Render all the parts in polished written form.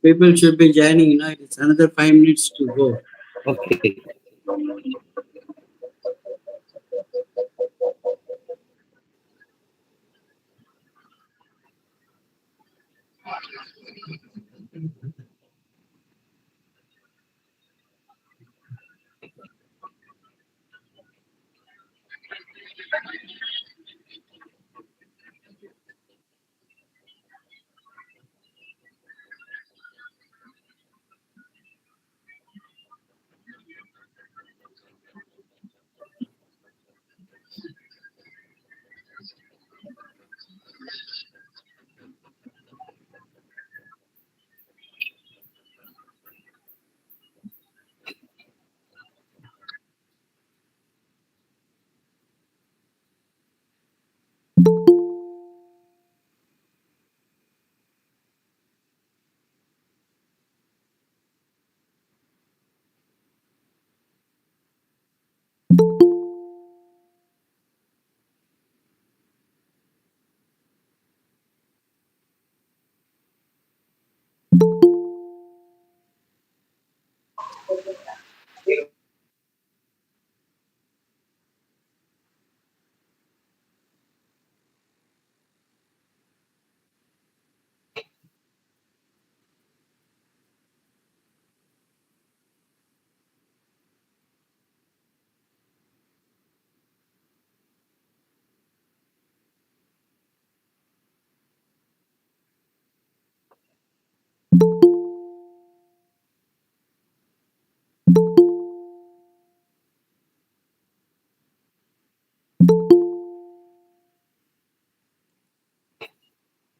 people should be joining. You know, it's another 5 minutes to go. Okay.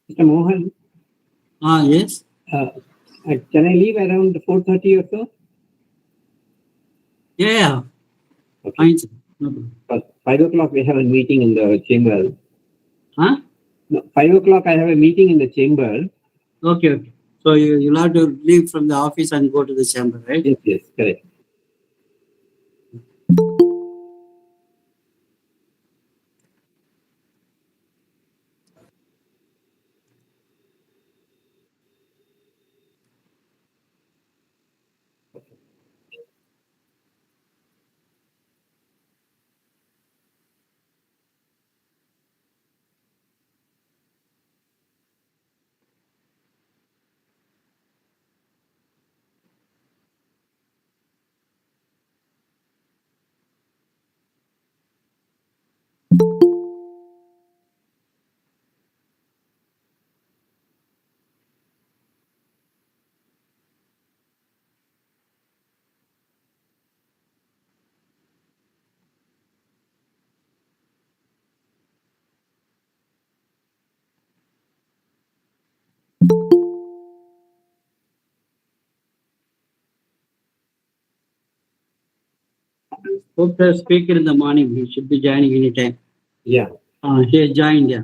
Mr. Mohan, Yes. can I leave around 4:30 or so? Yeah. Okay. Fine, sir. No problem. But 5 o'clock we have a meeting in the chamber. Huh? No, 5 o'clock I have a meeting in the chamber. Okay. So you'll have to leave from the office and go to the chamber, right? Yes, correct. Hope the speaker in the morning. He should be joining anytime. Yeah. He has joined, yeah.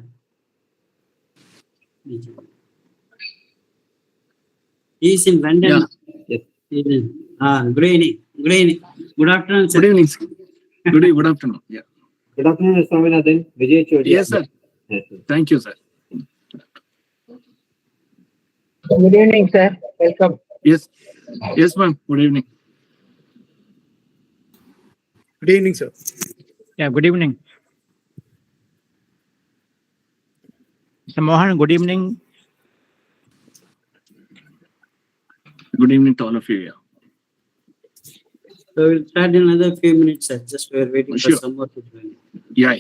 He's in London. Yes. He's in, good evening. Good evening. Good afternoon, sir. Good evening. Sir. Good afternoon. Yeah. Good afternoon, Swaminathan. Vijay Chodia. Yes, sir. Yes, sir. Thank you, sir. Good evening, sir. Welcome. Yes. Yes, ma'am. Good evening. Good evening, sir. Yeah, good evening. Mr. Mohan, good evening. Good evening to all of you. Yeah. So we'll start in another few minutes, sir. Just we're waiting Sure. for some more to join. Yeah.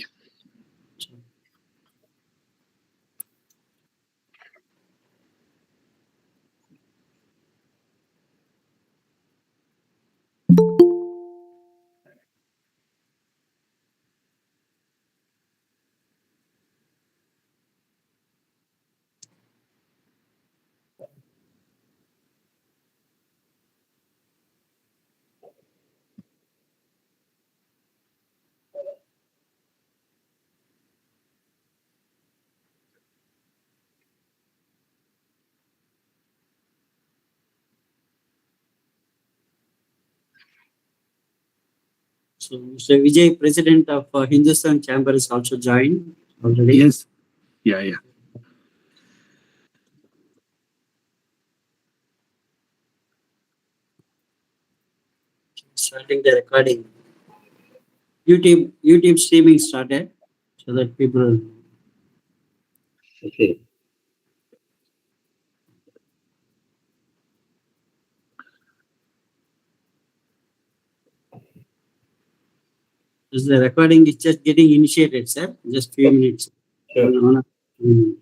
So Mr. Vijay, President of Hindustan Chamber, is also joined already. Yes. Yeah. starting the recording. YouTube streaming started so that people. Okay. Is the recording is just getting initiated, sir. Just few minutes. Sure. Mm.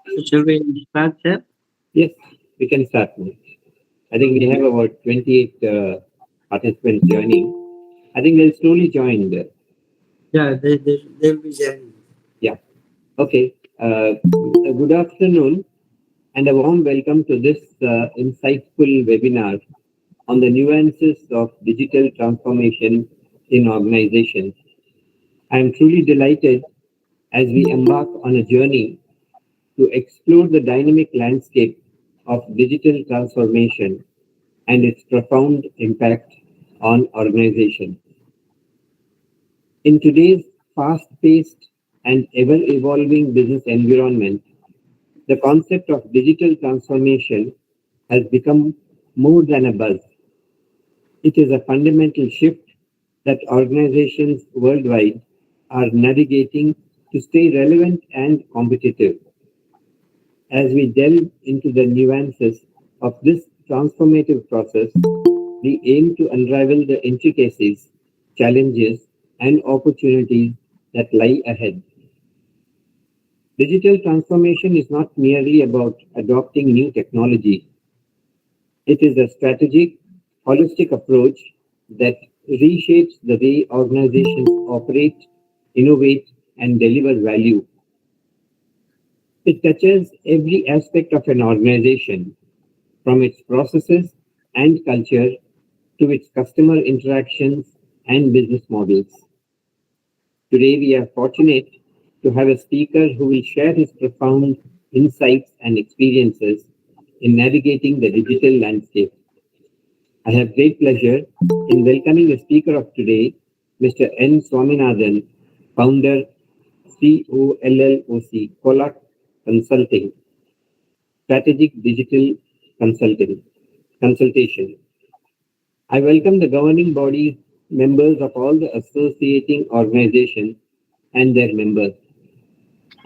So shall we start, sir? Yes, we can start now. I think we have about 28 participants joining. I think they'll slowly join. Yeah, they'll be joining. Yeah. Okay. Good afternoon and a warm welcome to this insightful webinar on the nuances of digital transformation in organizations. I am truly delighted as we embark on a journey to explore the dynamic landscape of digital transformation and its profound impact on organizations. In today's fast-paced and ever-evolving business environment, the concept of digital transformation has become more than a buzz. It is a fundamental shift that organizations worldwide are navigating to stay relevant and competitive. As we delve into the nuances of this transformative process, we aim to unravel the intricacies, challenges, and opportunities that lie ahead. Digital transformation is not merely about adopting new technology. It is a strategic, holistic approach that reshapes the way organizations operate, innovate, and deliver value. It touches every aspect of an organization, from its processes and culture to its customer interactions and business models. Today, we are fortunate to have a speaker who will share his profound insights and experiences in navigating the digital landscape. I have great pleasure in welcoming the speaker of today, Mr. N. Swaminathan, founder, COLLOC Consulting, Strategic Digital Consultation. I welcome the governing body members of all the associating organizations and their members.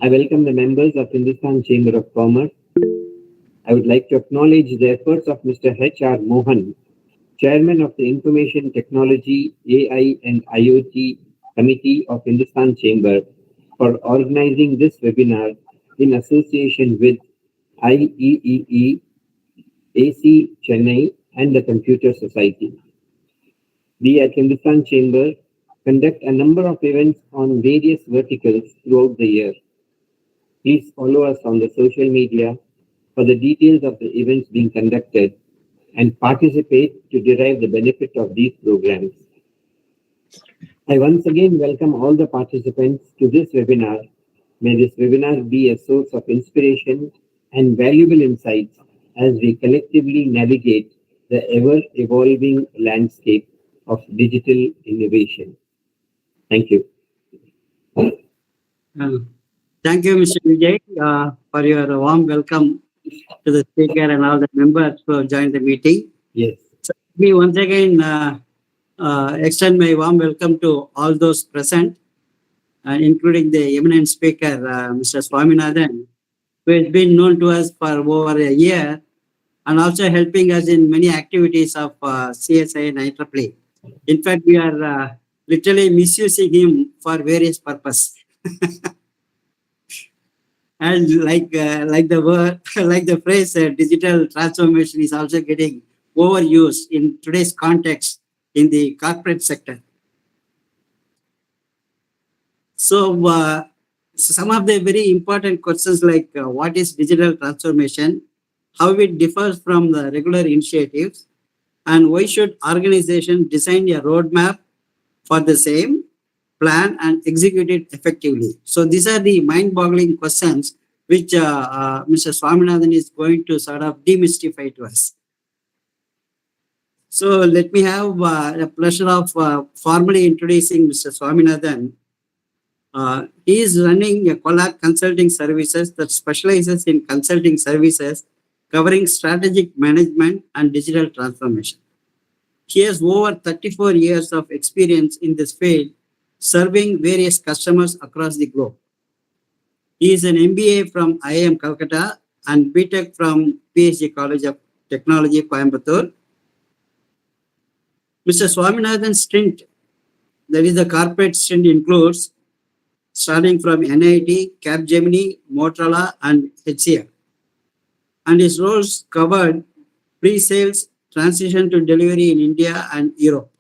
I welcome the members of Hindustan Chamber of Commerce. I would like to acknowledge the efforts of Mr. H.R. Mohan, Chairman of the Information Technology, AI and IoT Committee of Hindustan Chamber, for organizing this webinar in association with IEEE, AC Chennai, and the Computer Society. We at Hindustan Chamber conduct a number of events on various verticals throughout the year. Please follow us on the social media for the details of the events being conducted and participate to derive the benefit of these programs. I once again welcome all the participants to this webinar. May this webinar be a source of inspiration and valuable insights as we collectively navigate the ever-evolving landscape of digital innovation. Thank you. Thank you, Mr. Vijay, for your warm welcome to the speaker and all the members who have joined the meeting. Yes. So, let me once again extend my warm welcome to all those present, including the eminent speaker, Mr. Swaminathan, who has been known to us for over a year and also helping us in many activities of CSI and IEEE. In fact, we are literally misusing him for various purposes. And like the word, like the phrase, digital transformation is also getting overused in today's context in the corporate sector. So, some of the very important questions like what is digital transformation, how it differs from the regular initiatives, and why should organizations design a roadmap for the same, plan and execute it effectively. So these are the mind-boggling questions which Mr. Swaminathan is going to sort of demystify to us. So let me have the pleasure of formally introducing Mr. Swaminathan. He is running a COLLOC Consulting services that specializes in consulting services covering strategic management and digital transformation. He has over 34 years of experience in this field, serving various customers across the globe. He is an MBA from IIM Calcutta and BTech from PhD College of Technology, Coimbatore. Mr. Swaminathan's stint, that is the corporate stint, includes starting from NIT, Capgemini, Motorola, and HCL. And his roles covered pre-sales, transition to delivery in India and Europe.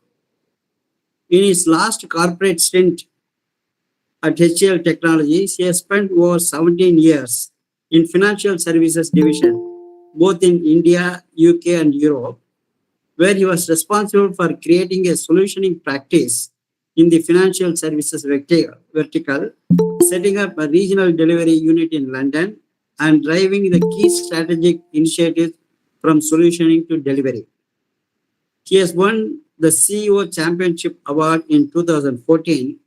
In his last corporate stint at HCL Technologies, he has spent over 17 years in financial services division, both in India, UK, and Europe, where he was responsible for creating a solutioning practice in the financial services vertical, setting up a regional delivery unit in London, and driving the key strategic initiatives from solutioning to delivery. He has won the CEO Championship Award in 2014.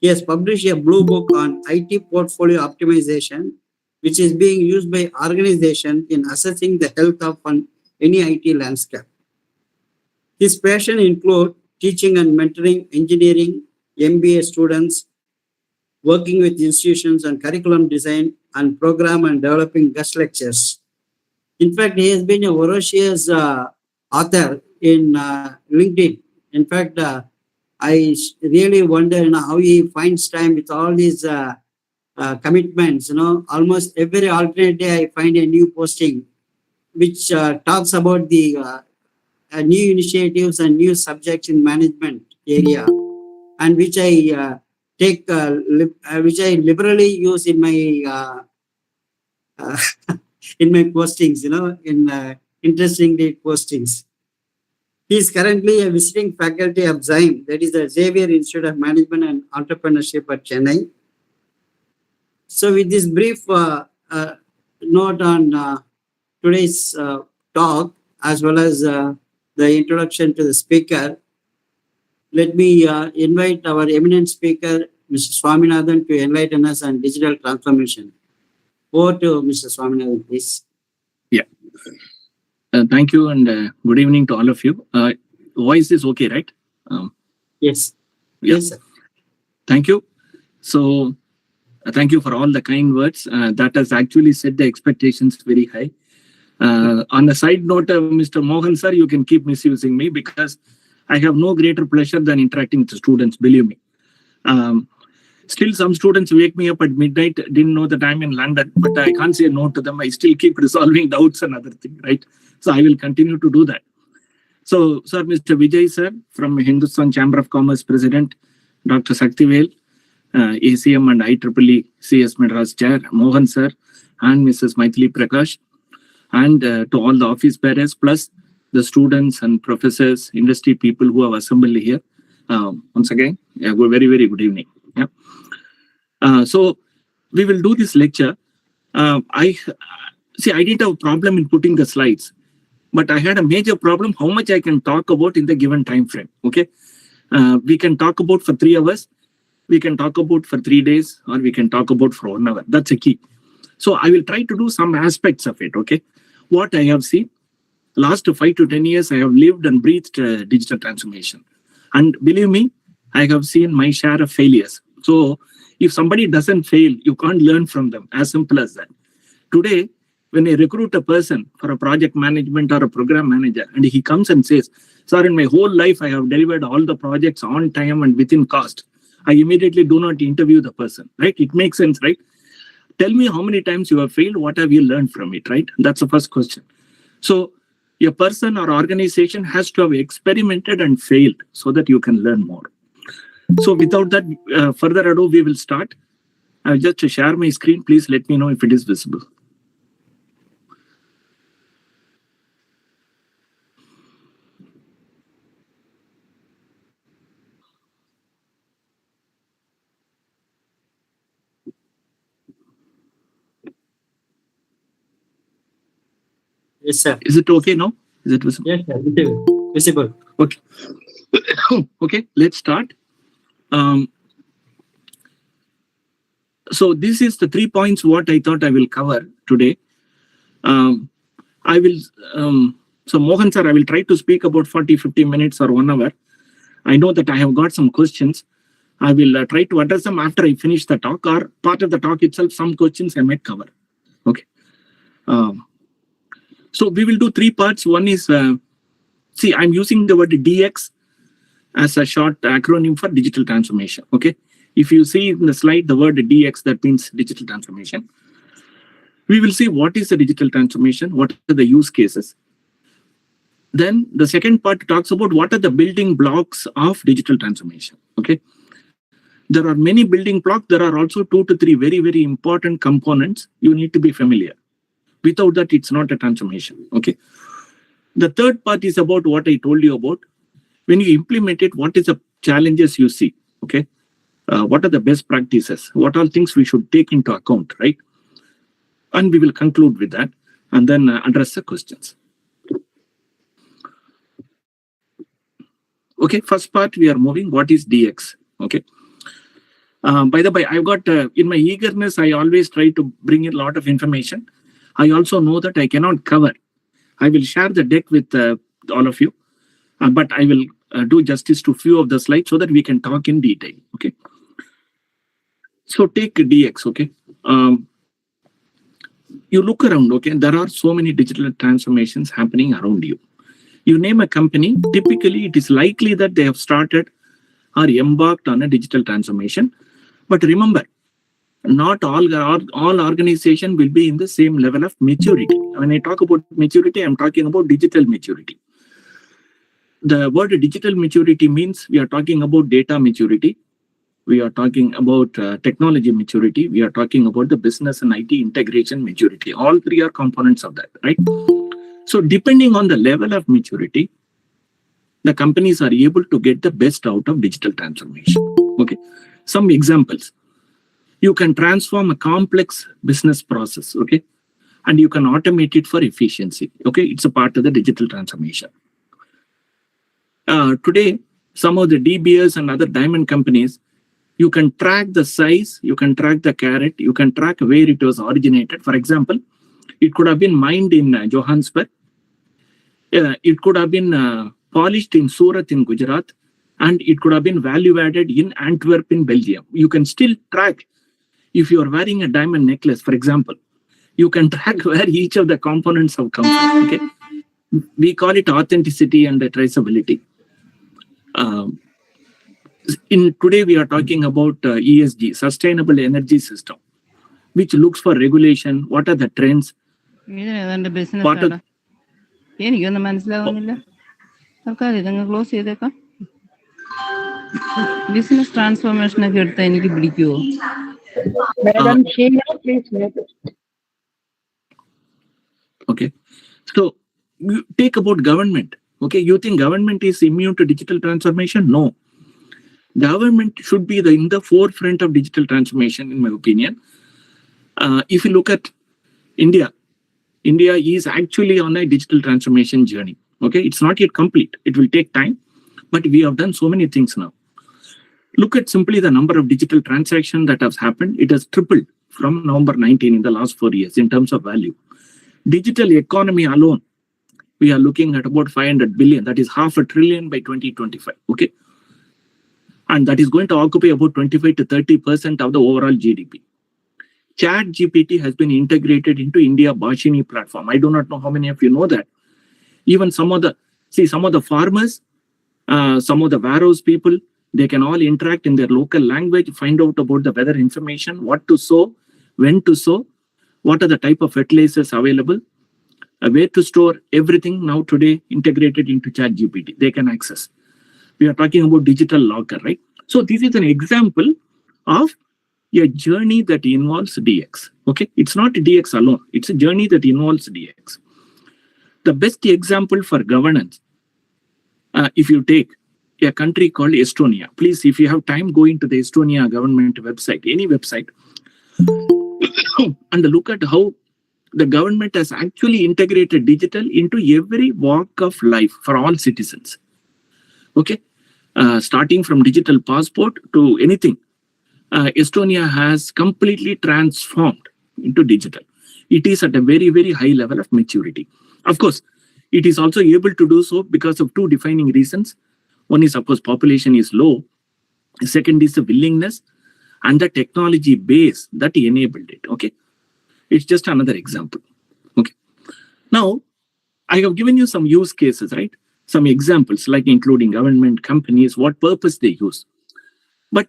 He has published a blue book on IT portfolio optimization, which is being used by organizations in assessing the health of any IT landscape. His passion include teaching and mentoring engineering, MBA students, working with institutions on curriculum design and program and developing guest lectures. In fact, he has been a voracious author in LinkedIn. In fact, I really wonder how he finds time with all these commitments. Almost every alternate day I find a new posting which talks about the new initiatives and new subjects in management area, and which I which I liberally use in my in my postings. In interesting date postings. He is currently a visiting faculty of Zyme, that is the Xavier Institute of Management and Entrepreneurship at Chennai. So with this brief note on today's talk, as well as the introduction to the speaker, let me invite our eminent speaker, Mr. Swaminathan, to enlighten us on digital transformation. Over to Mr. Swaminathan, please. Yeah. Thank you and good evening to all of you. Voice is okay, right? Yes. Yeah. Yes, sir. Thank you. So, thank you for all the kind words. That has actually set the expectations very high. On a side note, Mr. Mohan sir, you can keep misusing me because I have no greater pleasure than interacting with the students, believe me. Still, some students wake me up at midnight, didn't know that I'm in London, but I can't say no to them. I still keep resolving doubts and other things, right? So I will continue to do that. So, sir, Mr. Vijay sir, from Hindustan Chamber of Commerce President, Dr. Sakthivel, ACM and IEEE CS Madras Chair, Mohan sir, and Mrs. Mythili Prakash, and to all the office bearers, plus the students and professors, industry people who have assembled here. Once again, very, very good evening. So we will do this lecture. I didn't have a problem in putting the slides, but I had a major problem how much I can talk about in the given time frame. Okay, we can talk about for 3 hours, we can talk about for 3 days, or we can talk about for 1 hour. That's a key. So I will try to do some aspects of it. Okay, what I have seen last 5 to 10 years, I have lived and breathed digital transformation, and believe me, I have seen my share of failures. So if somebody doesn't fail, you can't learn from them. As simple as that. Today, when I recruit a person for a project management or a program manager, and he comes and says, "Sir, in my whole life, I have delivered all the projects on time and within cost," I immediately do not interview the person, right? It makes sense, right? Tell me how many times you have failed, what have you learned from it, right? That's the first question. So a person or organization has to have experimented and failed so that you can learn more. So without that, further ado, we will start. I'll just share my screen. Please let me know if it is visible. Yes, sir. Is it okay now? Is it visible? Yes, sir. Visible. Okay. Okay, let's start. So this is the 3 points what I thought I will cover today. I will, so Mohan sir, I will try to speak about 40-50 minutes or 1 hour. I know that I have got some questions. I will try to address them after I finish the talk, or part of the talk itself, some questions I might cover. Okay. So we will do 3 parts. One is, see, I'm using the word DX as a short acronym for digital transformation. Okay. If you see in the slide the word DX, that means digital transformation. We will see what is the digital transformation, what are the use cases. Then the second part talks about what are the building blocks of digital transformation. Okay. There are many building blocks. There are also 2 to 3 very, very important components you need to be familiar. Without that, it's not a transformation. Okay. The third part is about what I told you about. When you implement it, what is the challenges you see? Okay. What are the best practices? What are things we should take into account, right? And we will conclude with that and then address the questions. Okay, first part we are moving. What is DX? Okay. By the way, I've got, in my eagerness, I always try to bring in a lot of information. I also know that I cannot cover. I will share the deck with all of you, but I will do justice to few of the slides so that we can talk in detail. Okay. So take DX. Okay. You look around. Okay. There are so many digital transformations happening around you. You name a company, typically it is likely that they have started or embarked on a digital transformation. But remember, not all organizations will be in the same level of maturity. When I talk about maturity, I'm talking about digital maturity. The word digital maturity means we are talking about data maturity. We are talking about technology maturity. We are talking about the business and IT integration maturity. All 3 are components of that, right? So depending on the level of maturity, the companies are able to get the best out of digital transformation. Okay. Some examples. You can transform a complex business process, okay? And you can automate it for efficiency, okay? It's a part of the digital transformation. Today, some of the DBS and other diamond companies, you can track the size, you can track the carat, you can track where it was originated. For example, it could have been mined in Johannesburg. It could have been polished in Surat in Gujarat, and it could have been value added in Antwerp in Belgium. You can still track. If you are wearing a diamond necklace, for example, you can track where each of the components have come from. Okay, we call it authenticity and traceability. In today, we are talking about ESG, sustainable energy system, which looks for regulation. What are the trends? What are, business transformation Madam Sheila, please make it. okay. So you take about government. Okay, you think government is immune to digital transformation? No. Government should be in the forefront of digital transformation, in my opinion. If you look at India is actually on a digital transformation journey. Okay, it's not yet complete. It will take time, but we have done so many things now. Look at simply the number of digital transactions that has happened. It has tripled from November 19 in the last 4 years in terms of value. Digital economy alone, we are looking at about 500 billion. That is $500 billion by 2025. Okay. And that is going to occupy about 25 to 30% of the overall GDP. Chat GPT has been integrated into India Bhashini platform. I do not know how many of you know that. Even some of the farmers, some of the warehouse people, they can all interact in their local language, find out about the weather information, what to sow, when to sow, what are the type of fertilizers available, where to store, everything now today integrated into Chat GPT. They can access. We are talking about digital locker, right? So this is an example of a journey that involves DX. Okay, it's not DX alone. It's a journey that involves DX. The best example for governance, if you take a country called Estonia, please, if you have time, go into the Estonia government website, any website, and look at how the government has actually integrated digital into every walk of life for all citizens. Okay, starting from digital passport to anything. Estonia has completely transformed into digital. It is at a very, very high level of maturity. Of course, it is also able to do so because of two defining reasons. One is, of course, population is low. Second is the willingness and the technology base that enabled it. Okay, it's just another example. Okay, now I have given you some use cases, right? Some examples, like including government, companies, what purpose they use. But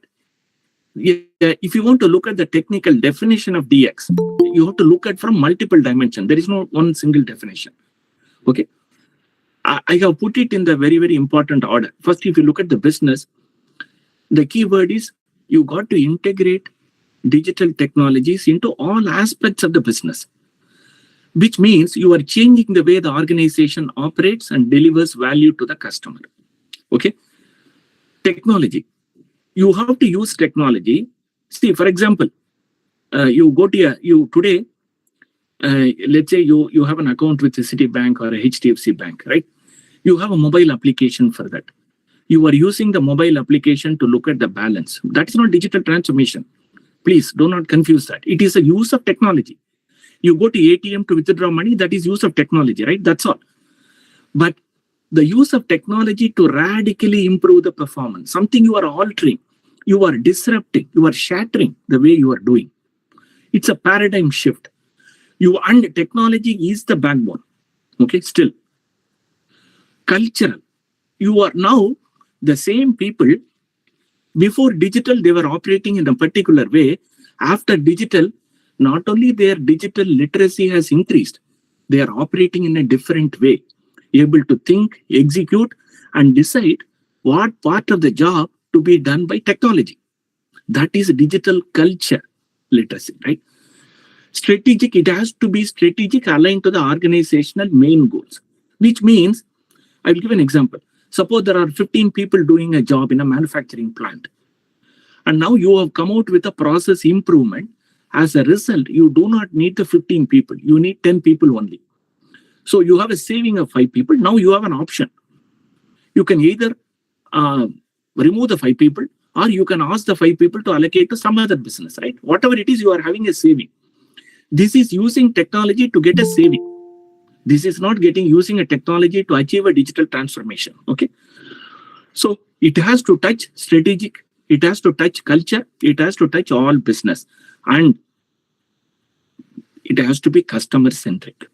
if you want to look at the technical definition of DX, you have to look at from multiple dimensions. There is no one single definition. Okay, I have put it in the very, very important order. First, if you look at the business, the key word is you got to integrate digital technologies into all aspects of the business, which means you are changing the way the organization operates and delivers value to the customer. Okay, technology. You have to use technology. See, for example, you go to today, let's say you have an account with a Citibank or a HDFC Bank, right? You have a mobile application for that. You are using the mobile application to look at the balance. That's not digital transformation. Please do not confuse that. It is a use of technology. You go to ATM to withdraw money, that is use of technology, right? That's all. But the use of technology to radically improve the performance, something you are altering, you are disrupting, you are shattering the way you are doing. It's a paradigm shift. And technology is the backbone. Okay, still. Cultural. You are now the same people. Before digital, they were operating in a particular way. After digital, not only their digital literacy has increased, they are operating in a different way, able to think, execute, and decide what part of the job to be done by technology. That is digital culture literacy, right? Strategic, it has to be strategic, aligned to the organizational main goals, which means, I will give an example. Suppose there are 15 people doing a job in a manufacturing plant. And now you have come out with a process improvement. As a result, you do not need the 15 people. You need 10 people only. So you have a saving of 5 people. Now you have an option. You can either remove the 5 people, or you can ask the 5 people to allocate to some other business, right? Whatever it is, you are having a saving. This is using technology to get a saving. This is not using a technology to achieve a digital transformation. Okay. So it has to touch strategic, it has to touch culture, it has to touch all business, and it has to be customer centric.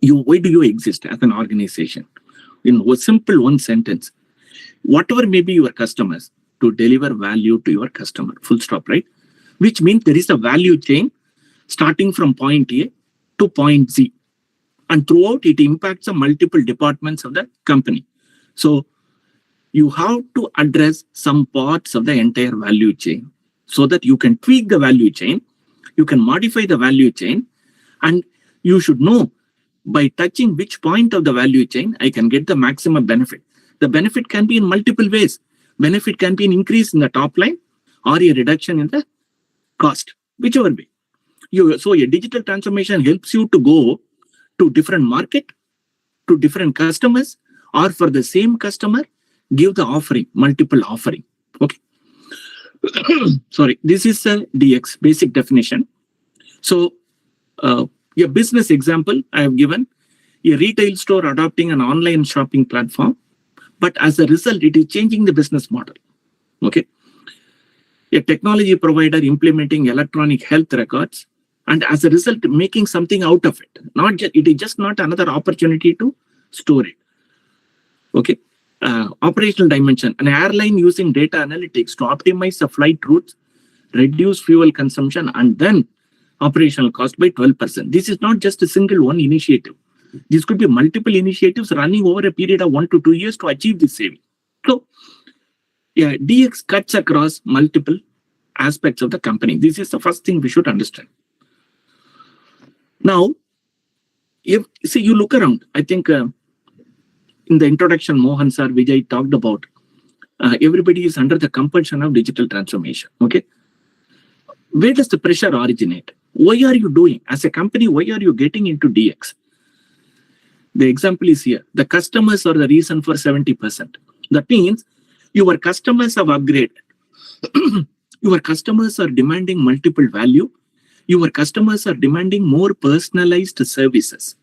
Why do you exist as an organization? In a simple one sentence, whatever may be your customers, to deliver value to your customer, full stop, right? Which means there is a value chain starting from point A to point Z. And throughout, it impacts the multiple departments of the company. So you have to address some parts of the entire value chain so that you can tweak the value chain, you can modify the value chain, and you should know by touching which point of the value chain I can get the maximum benefit. The benefit can be in multiple ways. Benefit can be an increase in the top line or a reduction in the cost, whichever way. So a digital transformation helps you to go to different market, to different customers, or for the same customer, give the offering, multiple offering. Okay. Sorry, this is a DX basic definition. So a business example I have given, a retail store adopting an online shopping platform, but as a result, it is changing the business model. Okay. A technology provider implementing electronic health records, and as a result, making something out of it. It is just not another opportunity to store it. Okay. Operational dimension, an airline using data analytics to optimize the flight routes, reduce fuel consumption, and then operational cost by 12%. This is not just a single one initiative. This could be multiple initiatives running over a period of 1 to 2 years to achieve this saving. So, yeah, DX cuts across multiple aspects of the company. This is the first thing we should understand. Now, if you look around, I think in the introduction, Mohan sir, Vijay talked about everybody is under the compulsion of digital transformation. Okay, where does the pressure originate? Why are you doing as a company? Why are you getting into DX? The example is here. The customers are the reason for 70%. That means your customers have upgraded. Your customers are demanding multiple value. Your customers are demanding more personalized services.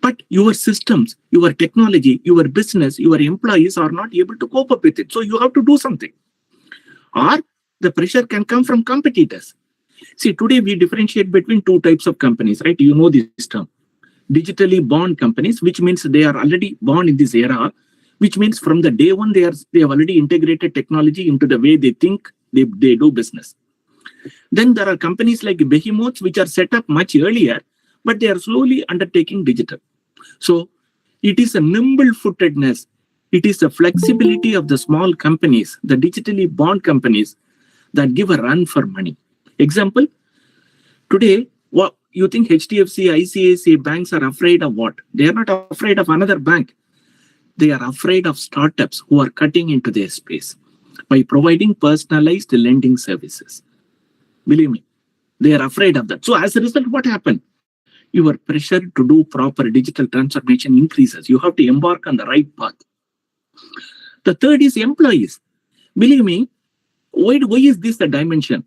But your systems, your technology, your business, your employees are not able to cope up with it. So you have to do something. Or the pressure can come from competitors. See, today we differentiate between two types of companies, right? You know this term. Digitally born companies, which means they are already born in this era, which means from the day one, they have already integrated technology into the way they think they do business. Then there are companies like behemoths, which are set up much earlier, but they are slowly undertaking digital. So it is a nimble-footedness. It is the flexibility of the small companies, the digitally born companies that give a run for money. Example, today, what you think HDFC, ICICI banks are afraid of what? They are not afraid of another bank. They are afraid of startups who are cutting into their space by providing personalized lending services. Believe me, they are afraid of that. So as a result, what happened? Your pressure to do proper digital transformation increases. You have to embark on the right path. The third is employees. Believe me, why is this the dimension?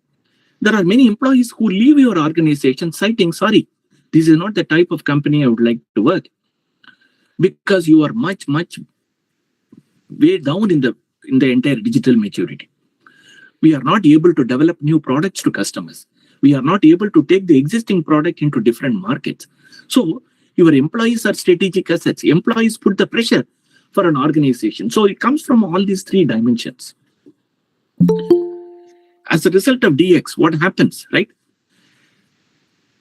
There are many employees who leave your organization citing, sorry, this is not the type of company I would like to work. Because you are much way down in the entire digital maturity. We are not able to develop new products to customers. We are not able to take the existing product into different markets. So your employees are strategic assets. Employees put the pressure for an organization. So it comes from all these three dimensions. As a result of DX, what happens, right?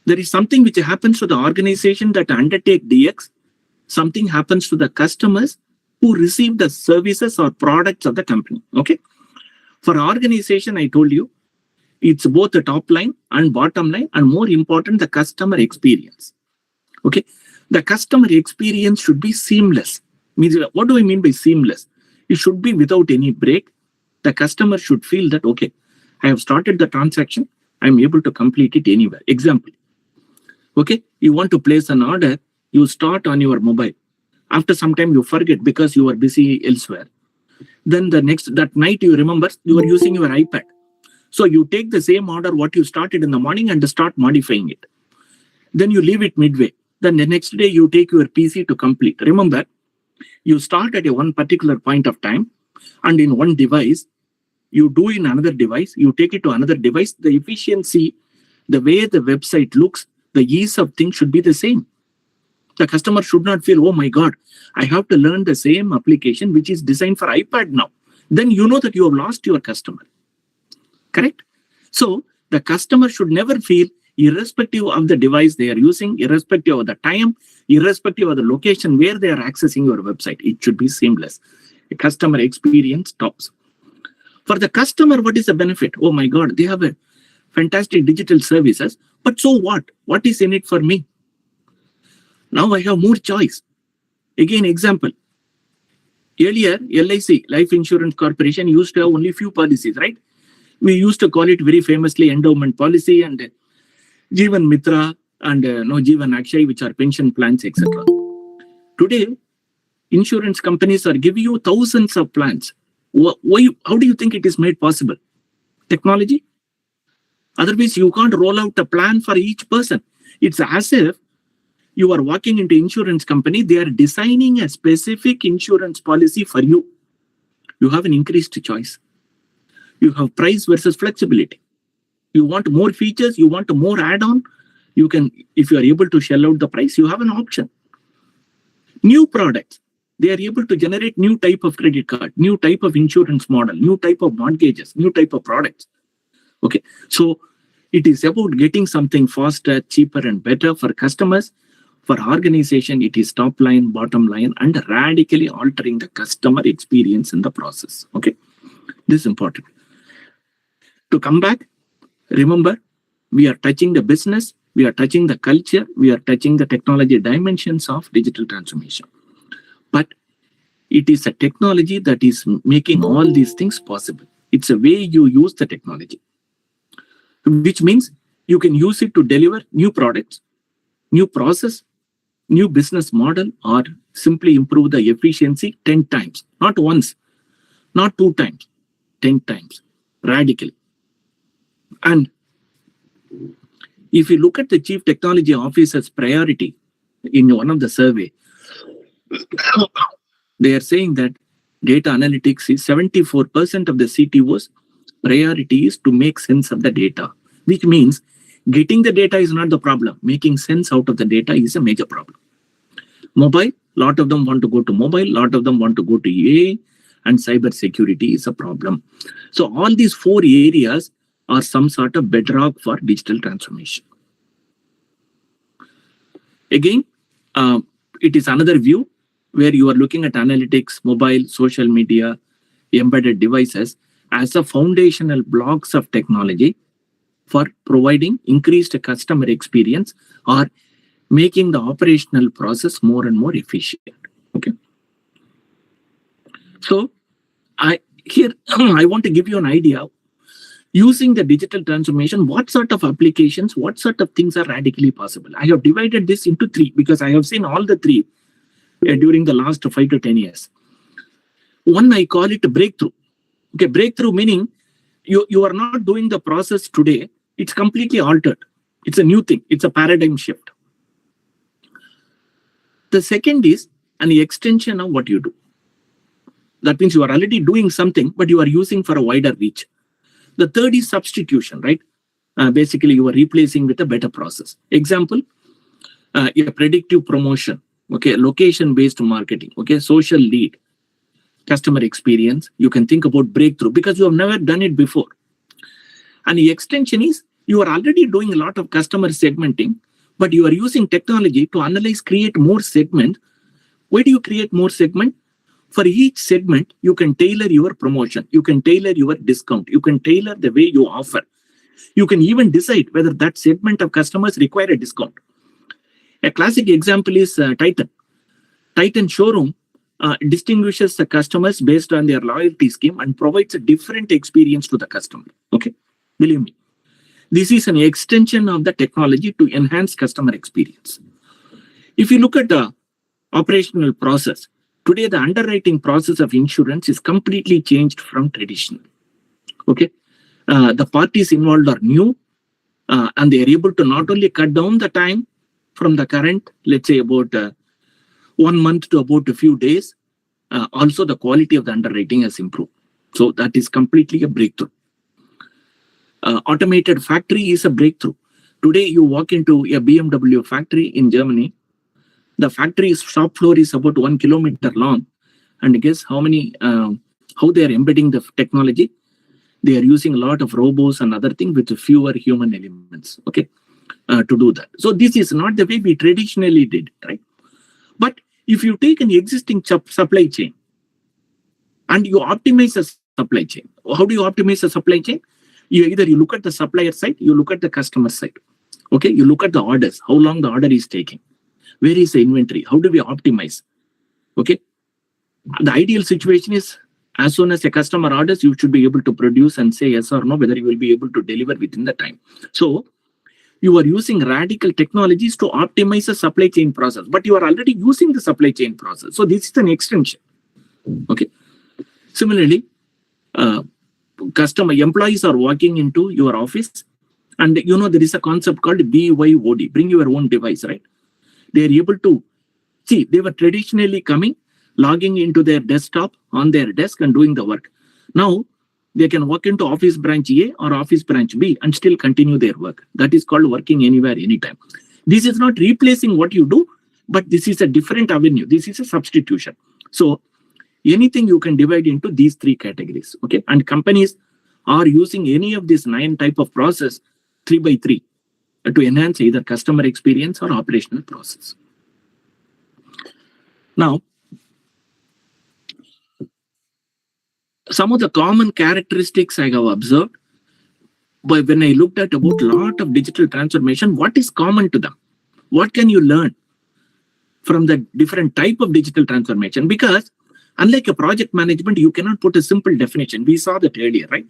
There is something which happens to the organization that undertake DX. Something happens to the customers who receive the services or products of the company. Okay. For organization, I told you, it's both the top line and bottom line, and more important, the customer experience. Okay. The customer experience should be seamless. Means, what do I mean by seamless? It should be without any break. The customer should feel that, okay, I have started the transaction. I'm able to complete it anywhere. Example. Okay. You want to place an order. You start on your mobile. After some time, you forget because you are busy elsewhere. Then that night, you remember you are using your iPad. So you take the same order, what you started in the morning, and start modifying it. Then you leave it midway. Then the next day, you take your PC to complete. Remember, you start at one particular point of time, and in one device, you do in another device, you take it to another device. The efficiency, the way the website looks, the ease of things should be the same. The customer should not feel, oh my God, I have to learn the same application which is designed for iPad now. Then you know that you have lost your customer. Correct? So the customer should never feel, irrespective of the device they are using, irrespective of the time, irrespective of the location where they are accessing your website. It should be seamless. The customer experience tops. For the customer, what is the benefit? Oh my God, they have a fantastic digital services, but so what? What is in it for me? Now I have more choice. Again, example. Earlier, LIC, Life Insurance Corporation, used to have only few policies, right? We used to call it very famously endowment policy and Jeevan Mitra and Jeevan Akshay, which are pension plans, etc. Today, insurance companies are giving you thousands of plans. Why? How do you think it is made possible? Technology? Otherwise, you can't roll out a plan for each person. It's as if you are walking into insurance company, they are designing a specific insurance policy for you. You have an increased choice. You have price versus flexibility. You want more features, you want more add-on, you can, if you are able to shell out the price, you have an option. New products, they are able to generate new type of credit card, new type of insurance model, new type of mortgages, new type of products. Okay, so it is about getting something faster, cheaper, and better for customers. For organization, it is top line, bottom line, and radically altering the customer experience in the process. Okay, this is important. To come back, remember, we are touching the business, we are touching the culture, we are touching the technology dimensions of digital transformation. But it is a technology that is making all these things possible. It's a way you use the technology, which means you can use it to deliver new products, new process, new business model, or simply improve the efficiency 10 times, not once, not 2 times, 10 times, radically. And if you look at the Chief Technology Officer's priority in one of the survey, they are saying that data analytics is 74% of the CTO's priority is to make sense of the data, which means getting the data is not the problem. Making sense out of the data is a major problem. Mobile, lot of them want to go to mobile, lot of them want to go to AI, and cyber security is a problem. So all these 4 areas are some sort of bedrock for digital transformation. Again, it is another view where you are looking at analytics, mobile, social media, embedded devices as a foundational blocks of technology for providing increased customer experience or making the operational process more and more efficient. Okay. So I want to give you an idea. Using the digital transformation, what sort of applications, what sort of things are radically possible? I have divided this into 3 because I have seen all the 3 during the last 5 to 10 years. One, I call it a breakthrough. Okay, breakthrough meaning you are not doing the process today. It's completely altered. It's a new thing. It's a paradigm shift. The second is an extension of what you do. That means you are already doing something, but you are using for a wider reach. The third is substitution, right? Basically, you are replacing with a better process. Example, a predictive promotion, okay, location-based marketing, okay, social lead, customer experience. You can think about breakthrough because you have never done it before. And the extension is you are already doing a lot of customer segmenting, but you are using technology to analyze, create more segment. Why do you create more segment? For each segment, you can tailor your promotion. You can tailor your discount. You can tailor the way you offer. You can even decide whether that segment of customers require a discount. A classic example is Titan. Titan showroom distinguishes the customers based on their loyalty scheme and provides a different experience to the customer. Okay, believe me. This is an extension of the technology to enhance customer experience. If you look at the operational process, today the underwriting process of insurance is completely changed from traditional. Okay, the parties involved are new and they are able to not only cut down the time from the current, let's say about 1 month to about a few days, also the quality of the underwriting has improved. So that is completely a breakthrough. Automated factory is a breakthrough. Today you walk into a BMW factory in Germany. The factory's shop floor is about 1 kilometer long. And guess how many, how they are embedding the technology? They are using a lot of robots and other things with fewer human elements, okay, to do that. So this is not the way we traditionally did, right? But if you take an existing supply chain and you optimize a supply chain, how do you optimize a supply chain? You look at the supplier side, you look at the customer side. Okay, you look at the orders, how long the order is taking. Where is the inventory? How do we optimize? Okay. The ideal situation is as soon as a customer orders, you should be able to produce and say yes or no, whether you will be able to deliver within the time. So you are using radical technologies to optimize the supply chain process, but you are already using the supply chain process. So this is an extension. Okay. Similarly, customer employees are walking into your office, and there is a concept called BYOD, bring your own device, right? They are able to see, they were traditionally coming, logging into their desktop on their desk and doing the work. Now they can walk into office branch A or office branch B and still continue their work. That is called working anywhere, anytime. This is not replacing what you do, but this is a different avenue. This is a substitution. So anything you can divide into these three categories. Okay. And companies are using any of this 9 type of process 3 by 3 to enhance either customer experience or operational process. Now, some of the common characteristics I have observed, but when I looked at about a lot of digital transformation, what is common to them? What can you learn from the different type of digital transformation? Because unlike a project management, you cannot put a simple definition. We saw that earlier, right?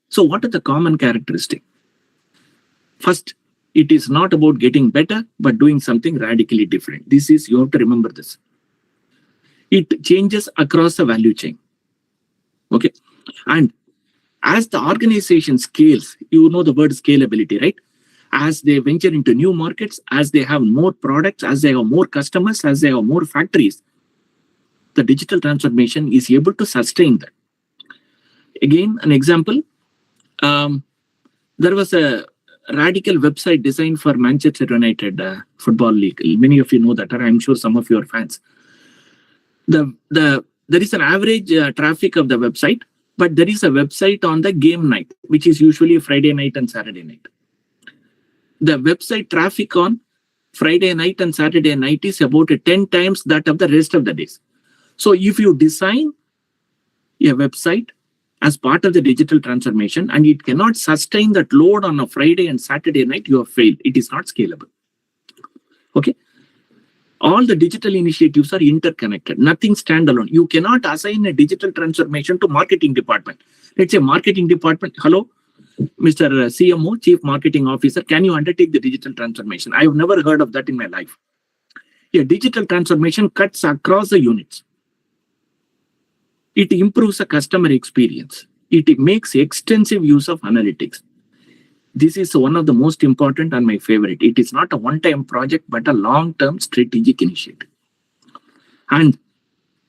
So what are the common characteristics? First, it is not about getting better, but doing something radically different. This is, you have to remember this. It changes across the value chain. Okay. And as the organization scales, you know the word scalability, right? As they venture into new markets, as they have more products, as they have more customers, as they have more factories, the digital transformation is able to sustain that. Again, an example, there was a radical website designed for Manchester United Football League. Many of you know that, or I'm sure some of you are fans. There is an average traffic of the website, but there is a website on the game night, which is usually Friday night and Saturday night. The website traffic on Friday night and Saturday night is about 10 times that of the rest of the days. So if you design a website as part of the digital transformation and it cannot sustain that load on a Friday and Saturday night, you have failed. It is not scalable. Okay. All the digital initiatives are interconnected, nothing standalone. You cannot assign a digital transformation to marketing department. Let's say marketing department, hello, Mr. CMO, Chief Marketing Officer, can you undertake the digital transformation? I have never heard of that in my life. A digital transformation cuts across the units. It improves the customer experience. It makes extensive use of analytics. This is one of the most important and my favorite. It is not a one-time project, but a long-term strategic initiative. And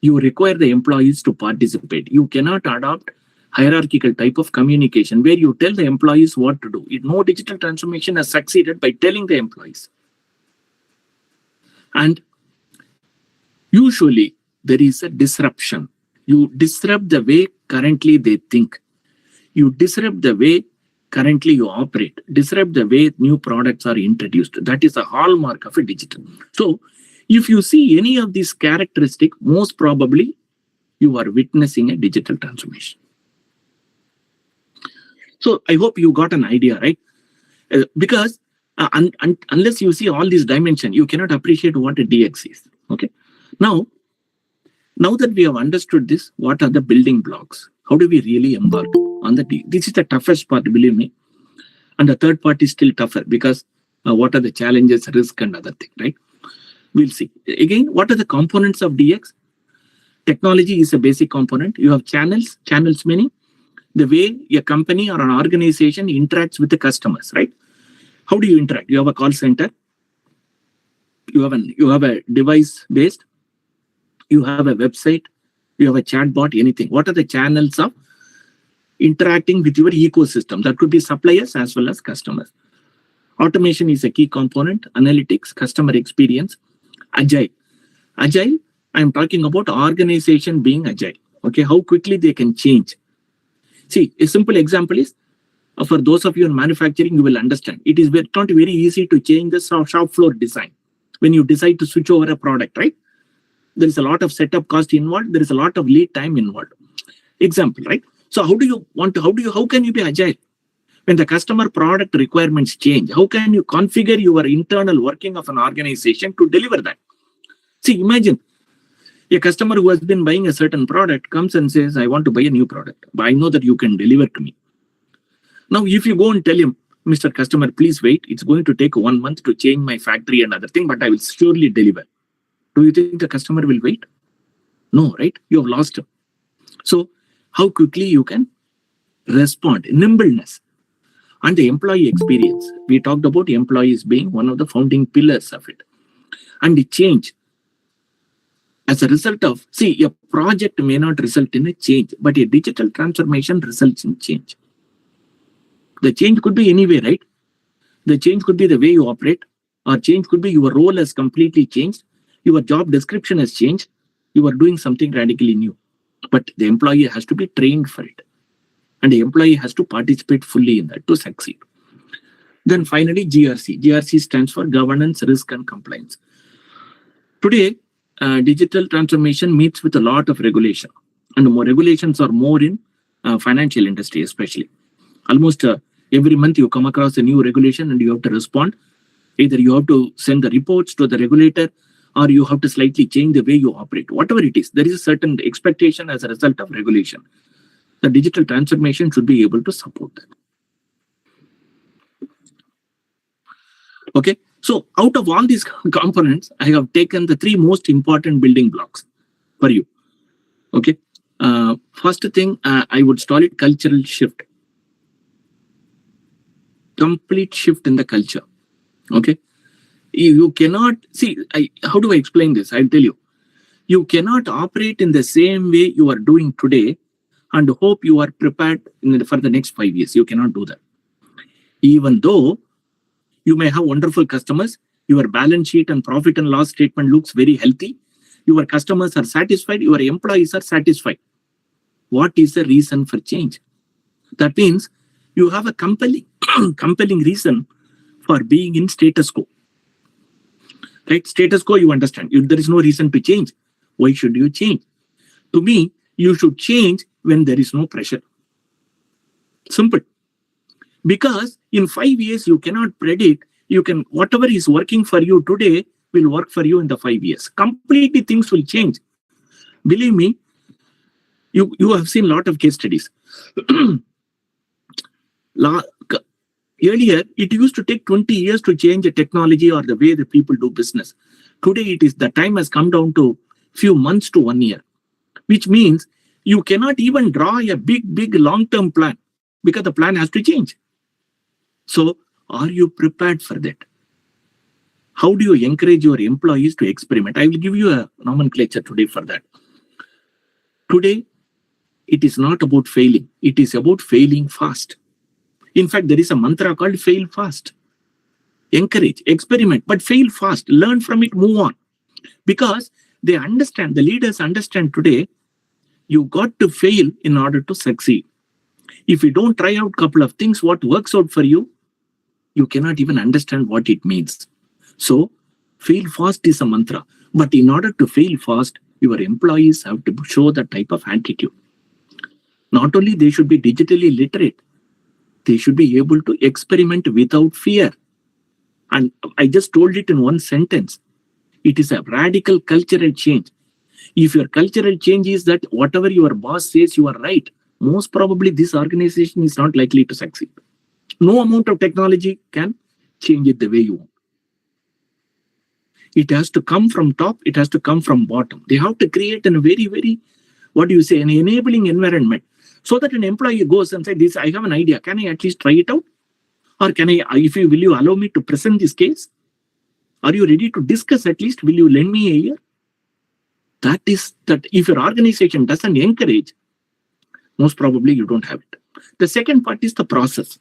you require the employees to participate. You cannot adopt hierarchical type of communication where you tell the employees what to do. No digital transformation has succeeded by telling the employees. And usually there is a disruption. You disrupt the way currently they think. You disrupt the way currently you operate, disrupt the way new products are introduced. That is a hallmark of a digital. So if you see any of these characteristics, most probably you are witnessing a digital transformation. So I hope you got an idea, right? Because unless you see all these dimensions, you cannot appreciate what a DX is. Okay. Now that we have understood this, what are the building blocks? How do we really embark on the D? This is the toughest part, believe me. And the third part is still tougher because what are the challenges, risk, and other things, right? We'll see. Again, what are the components of DX? Technology is a basic component. You have channels meaning the way a company or an organization interacts with the customers, right? How do you interact? You have a call center. You have a device based. You have a website. You have a chatbot, anything. What are the channels of interacting with your ecosystem? That could be suppliers as well as customers. Automation is a key component. Analytics, customer experience, agile. Agile, I'm talking about organization being agile. Okay, how quickly they can change. See, a simple example is, for those of you in manufacturing, you will understand. It is not very easy to change the shop floor design when you decide to switch over a product, right? There is a lot of setup cost involved. There is a lot of lead time involved. Example, right? So how can you be agile? When the customer product requirements change, how can you configure your internal working of an organization to deliver that? See, imagine a customer who has been buying a certain product comes and says, I want to buy a new product, but I know that you can deliver to me. Now, if you go and tell him, Mr. Customer, please wait, it's going to take 1 month to change my factory and other thing, but I will surely deliver. Do you think the customer will wait? No, right? You have lost him. So, how quickly you can respond, nimbleness. And the employee experience. We talked about employees being one of the founding pillars of it. And the change. As a result of, see, a project may not result in a change, but a digital transformation results in change. The change could be anyway, right? The change could be the way you operate, or change could be your role has completely changed, your job description has changed, you are doing something radically new. But the employee has to be trained for it. And the employee has to participate fully in that to succeed. Then finally, GRC. GRC stands for Governance, Risk and Compliance. Today, digital transformation meets with a lot of regulation, and more regulations are more in financial industry especially. Almost every month you come across a new regulation and you have to respond. Either you have to send the reports to the regulator, or you have to slightly change the way you operate. Whatever it is, there is a certain expectation as a result of regulation. The digital transformation should be able to support that. Okay. So out of all these components, I have taken the 3 most important building blocks for you. Okay. First thing, I would call it cultural shift. Complete shift in the culture. Okay. You cannot, see, how do I explain this? I'll tell you. You cannot operate in the same way you are doing today and hope you are prepared for the next 5 years. You cannot do that. Even though you may have wonderful customers, your balance sheet and profit and loss statement looks very healthy, your customers are satisfied, your employees are satisfied. What is the reason for change? That means you have a compelling reason for being in status quo. Right? Status quo, you understand. If there is no reason to change, why should you change? To me, you should change when there is no pressure. Simple. Because in 5 years, you cannot predict, whatever is working for you today will work for you in the 5 years. Completely things will change. Believe me, you have seen a lot of case studies. Earlier, it used to take 20 years to change a technology or the way the people do business. Today, the time has come down to few months to 1 year, which means you cannot even draw a big long-term plan because the plan has to change. So, are you prepared for that? How do you encourage your employees to experiment? I will give you a nomenclature today for that. Today, it is not about failing. It is about failing fast. In fact, there is a mantra called fail fast. Encourage, experiment, but fail fast. Learn from it, move on. Because they understand, the leaders understand today, you got to fail in order to succeed. If you don't try out a couple of things, what works out for you, you cannot even understand what it means. So, fail fast is a mantra. But in order to fail fast, your employees have to show that type of attitude. Not only they should be digitally literate, they should be able to experiment without fear. And I just told it in one sentence. It is a radical cultural change. If your cultural change is that whatever your boss says you are right, most probably this organization is not likely to succeed. No amount of technology can change it the way you want. It has to come from top, it has to come from bottom. They have to create a very, an enabling environment so that an employee goes and says, I have an idea. Can I at least try it out? Or will you allow me to present this case? Are you ready to discuss at least? Will you lend me a year? That if your organization doesn't encourage, most probably you don't have it. The second part is the process.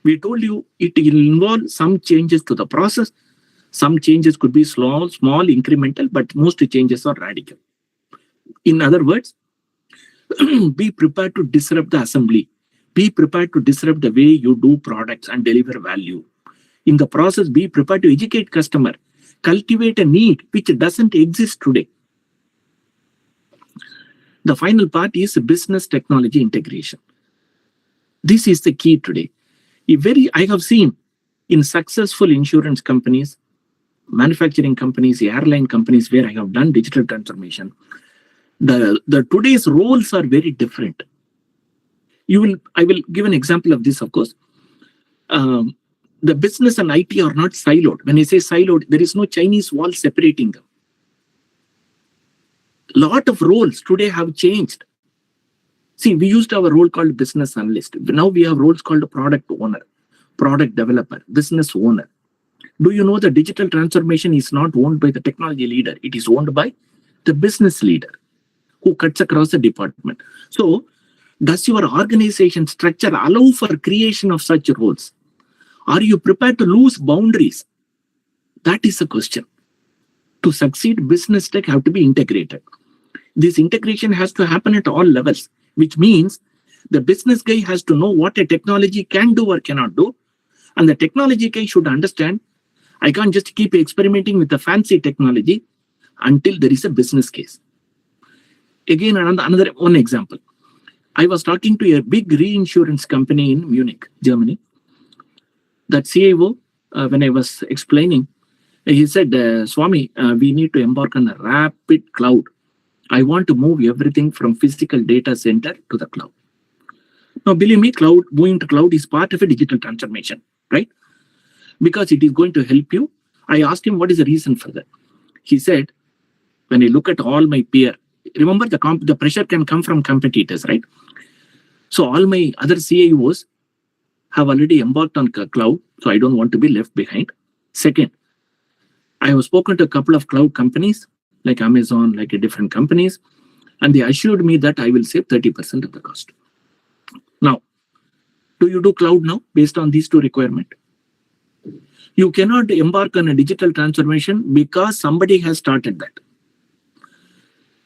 We told you it will involve some changes to the process. Some changes could be small, incremental, but most changes are radical. In other words, be prepared to disrupt the assembly. Be prepared to disrupt the way you do products and deliver value. In the process, be prepared to educate customer. Cultivate a need which doesn't exist today. The final part is business technology integration. This is the key today. I have seen in successful insurance companies, manufacturing companies, airline companies where I have done digital transformation, the today's roles are very different. I will give an example of this, of course. The business and IT are not siloed. When I say siloed, there is no Chinese wall separating them. Lot of roles today have changed. See, we used to have a role called business analyst. Now we have roles called product owner, product developer, business owner. Do you know the digital transformation is not owned by the technology leader? It is owned by the business leader who cuts across the department. So, does your organization structure allow for creation of such roles? Are you prepared to lose boundaries? That is the question. To succeed, business tech have to be integrated. This integration has to happen at all levels, which means the business guy has to know what a technology can do or cannot do. And the technology guy should understand, I can't just keep experimenting with the fancy technology until there is a business case. Again, another one example. I was talking to a big reinsurance company in Munich, Germany. That CIO, when I was explaining, he said, Swami, we need to embark on a rapid cloud. I want to move everything from physical data center to the cloud. Now, believe me, moving to cloud is part of a digital transformation, right? Because it is going to help you. I asked him, what is the reason for that? He said, when I look at all my peer, remember the pressure can come from competitors, right? So all my other CIOs have already embarked on cloud, so I don't want to be left behind. Second, I have spoken to a couple of cloud companies, like Amazon, like different companies, and they assured me that I will save 30% of the cost. Now, do you do cloud now based on these two requirements? You cannot embark on a digital transformation because somebody has started that.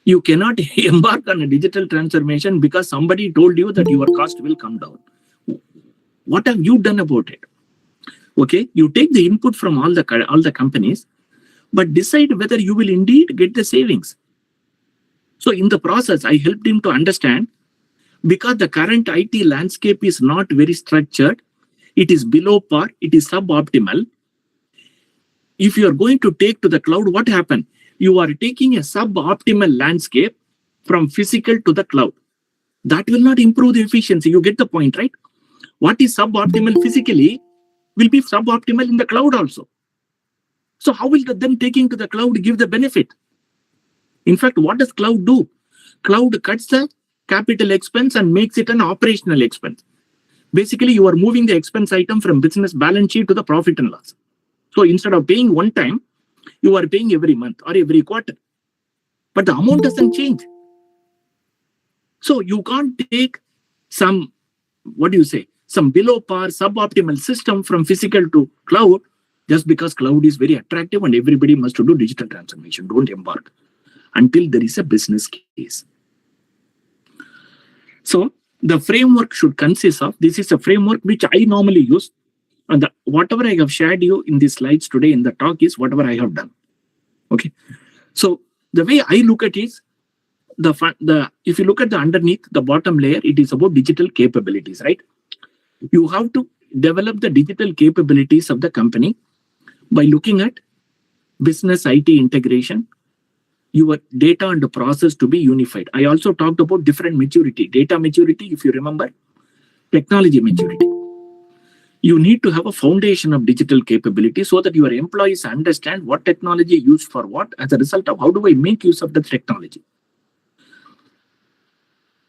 You cannot embark on a digital transformation because somebody told you that your cost will come down. What have you done about it? Okay, you take the input from all the companies, but decide whether you will indeed get the savings. So in the process, I helped him to understand, because the current IT landscape is not very structured, it is below par, it is suboptimal. If you are going to take to the cloud, what happened? You are taking a suboptimal landscape from physical to the cloud. That will not improve the efficiency. You get the point, right? What is suboptimal physically will be suboptimal in the cloud also. So how will then taking to the cloud give the benefit? In fact, what does cloud do? Cloud cuts the capital expense and makes it an operational expense. Basically, you are moving the expense item from business balance sheet to the profit and loss. So instead of paying one time, you are paying every month or every quarter. But the amount doesn't change. So you can't take some below par, suboptimal system from physical to cloud just because cloud is very attractive and everybody must do digital transformation. Don't embark until there is a business case. So the framework should consist of, this is a framework which I normally use, and whatever I have shared you in these slides today in the talk is whatever I have done. Okay. So the way I look at it is, if you look at the underneath, the bottom layer, it is about digital capabilities, right? You have to develop the digital capabilities of the company by looking at business IT integration, your data and the process to be unified. I also talked about different maturity, data maturity, if you remember, technology maturity. You need to have a foundation of digital capability so that your employees understand what technology used for what, as a result of how do I make use of the technology.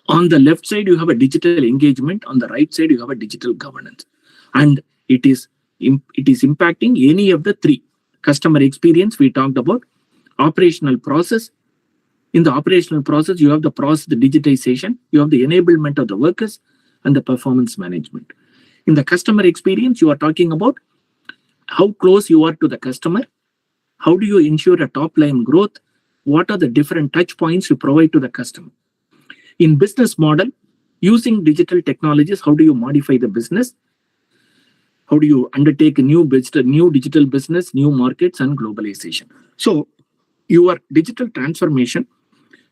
On the left side, you have a digital engagement. On the right side, you have a digital governance. And it is impacting any of the three. Customer experience, we talked about. Operational process. In the operational process, you have the process, the digitization. You have the enablement of the workers and the performance management. In the customer experience, you are talking about how close you are to the customer. How do you ensure a top line growth? What are the different touch points you provide to the customer? In business model, using digital technologies, how do you modify the business? How do you undertake a new digital business, new markets, and globalization? So your digital transformation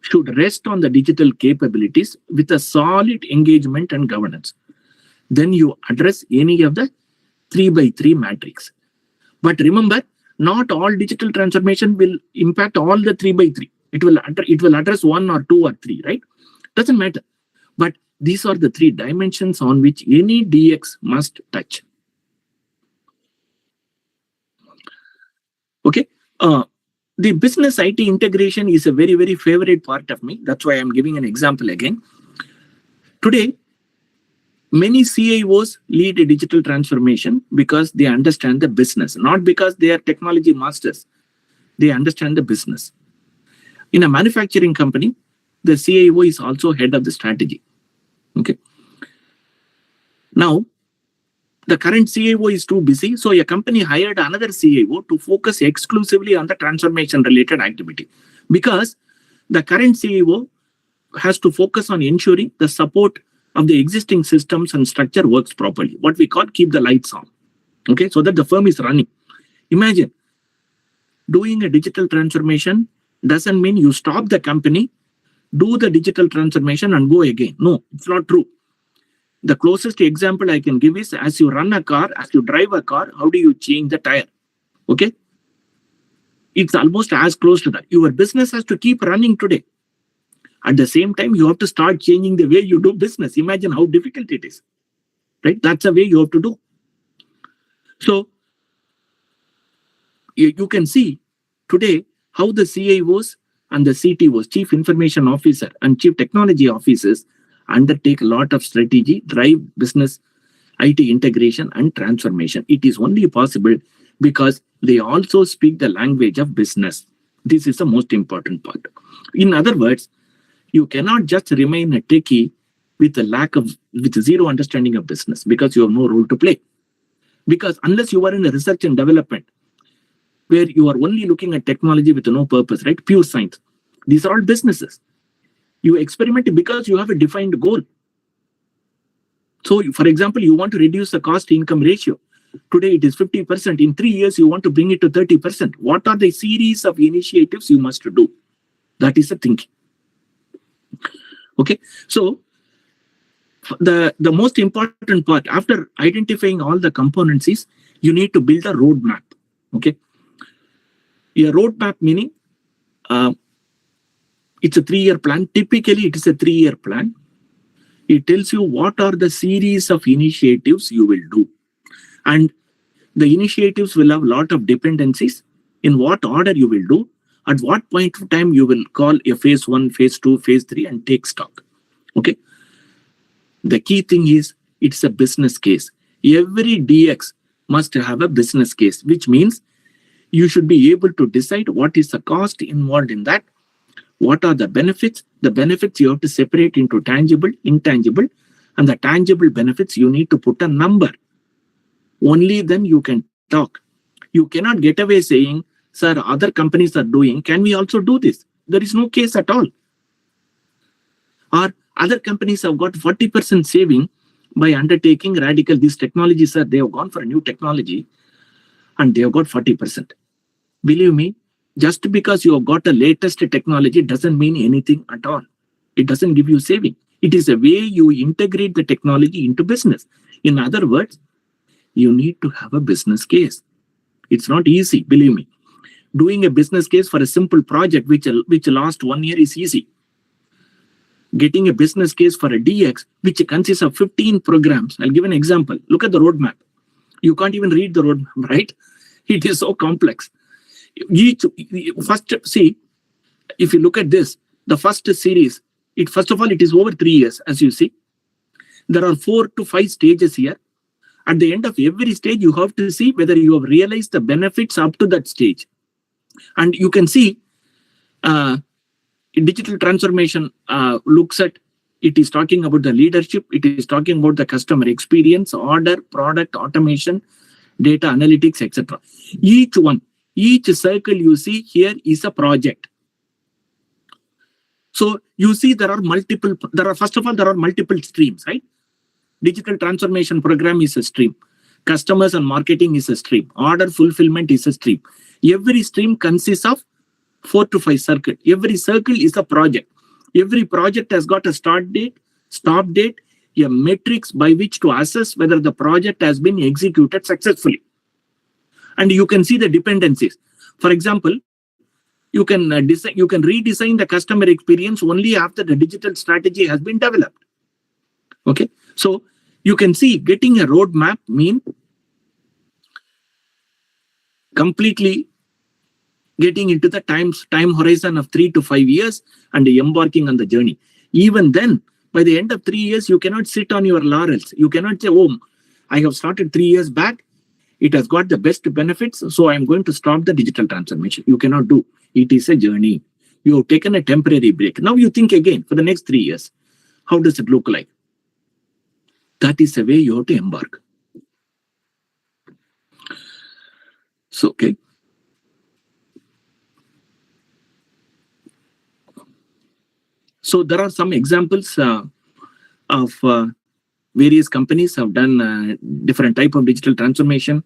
should rest on the digital capabilities with a solid engagement and governance. then you address any of the 3x3 matrix. But remember, not all digital transformation will impact all the 3x3. It will address 1 or 2 or 3, right? Doesn't matter. But these are the 3 dimensions on which any DX must touch. Okay. The business IT integration is a very, very favorite part of me. That's why I'm giving an example again. Today, many CIOs lead a digital transformation because they understand the business, not because they are technology masters. They understand the business. In a manufacturing company, the CIO is also head of the strategy. Okay. Now, the current CIO is too busy, so a company hired another CIO to focus exclusively on the transformation-related activity, because the current CIO has to focus on ensuring the support of the existing systems and structure works properly, what we call keep the lights on, okay, so that the firm is running. Imagine, doing a digital transformation doesn't mean you stop the company, do the digital transformation and go again. No, it's not true. The closest example I can give is, as you run a car, as you drive a car, how do you change the tire? Okay? It's almost as close to that. Your business has to keep running today. At the same time, you have to start changing the way you do business. Imagine how difficult it is, right? That's the way you have to do. So, you can see today how the CIOs and the CTOs, Chief Information Officer and Chief Technology Officers, undertake a lot of strategy, drive business, IT integration and transformation. It is only possible because they also speak the language of business. This is the most important part. In other words, you cannot just remain a techie with zero understanding of business, because you have no role to play. Because unless you are in the research and development, where you are only looking at technology with no purpose, right? Pure science. These are all businesses. You experiment because you have a defined goal. So, for example, you want to reduce the cost-income ratio. Today, it is 50%. In 3 years, you want to bring it to 30%. What are the series of initiatives you must do? That is the thinking. Okay. So, the most important part, after identifying all the components, is you need to build a roadmap. Okay. A roadmap meaning, it's a 3-year plan. Typically, it is a 3-year plan. It tells you what are the series of initiatives you will do. And the initiatives will have a lot of dependencies, in what order you will do, at what point of time you will call a phase 1, phase 2, phase 3 and take stock. Okay. The key thing is, it's a business case. Every DX must have a business case, which means you should be able to decide what is the cost involved in that. What are the benefits? The benefits you have to separate into tangible, intangible, and the tangible benefits you need to put a number. Only then you can talk. You cannot get away saying, sir, other companies are doing, can we also do this? There is no case at all. Or other companies have got 40% saving by undertaking radical, these technologies, sir, they have gone for a new technology and they have got 40%. Believe me, just because you have got the latest technology doesn't mean anything at all. It doesn't give you saving. It is a way you integrate the technology into business. In other words, you need to have a business case. It's not easy, believe me. Doing a business case for a simple project which lasts 1 year is easy. Getting a business case for a DX which consists of 15 programs. I'll give an example. Look at the roadmap. You can't even read the roadmap, right? It is so complex. First, see, if you look at this, the first series, first of all, it is over 3 years, as you see. There are 4 to 5 stages here. At the end of every stage, you have to see whether you have realized the benefits up to that stage. And you can see digital transformation looks at, it is talking about the leadership, it is talking about the customer experience, order, product, automation, data analytics, etc. Each circle you see here is a project. So you see there are multiple streams, right? Digital transformation program is a stream. Customers and marketing is a stream. Order fulfillment is a stream. Every stream consists of 4 to 5 circles. Every circle is a project. Every project has got a start date, stop date, a metrics by which to assess whether the project has been executed successfully. And you can see the dependencies. For example, you can redesign the customer experience only after the digital strategy has been developed. Okay, so you can see getting a roadmap mean completely getting into the time horizon of 3 to 5 years and embarking on the journey. Even then, by the end of 3 years, you cannot sit on your laurels. You cannot say, oh, I have started 3 years back. It has got the best benefits, so I am going to stop the digital transformation. You cannot do. It is a journey. You have taken a temporary break. Now you think again for the next 3 years. How does it look like? That is the way you have to embark. So, okay. So there are some examples of various companies have done different type of digital transformation.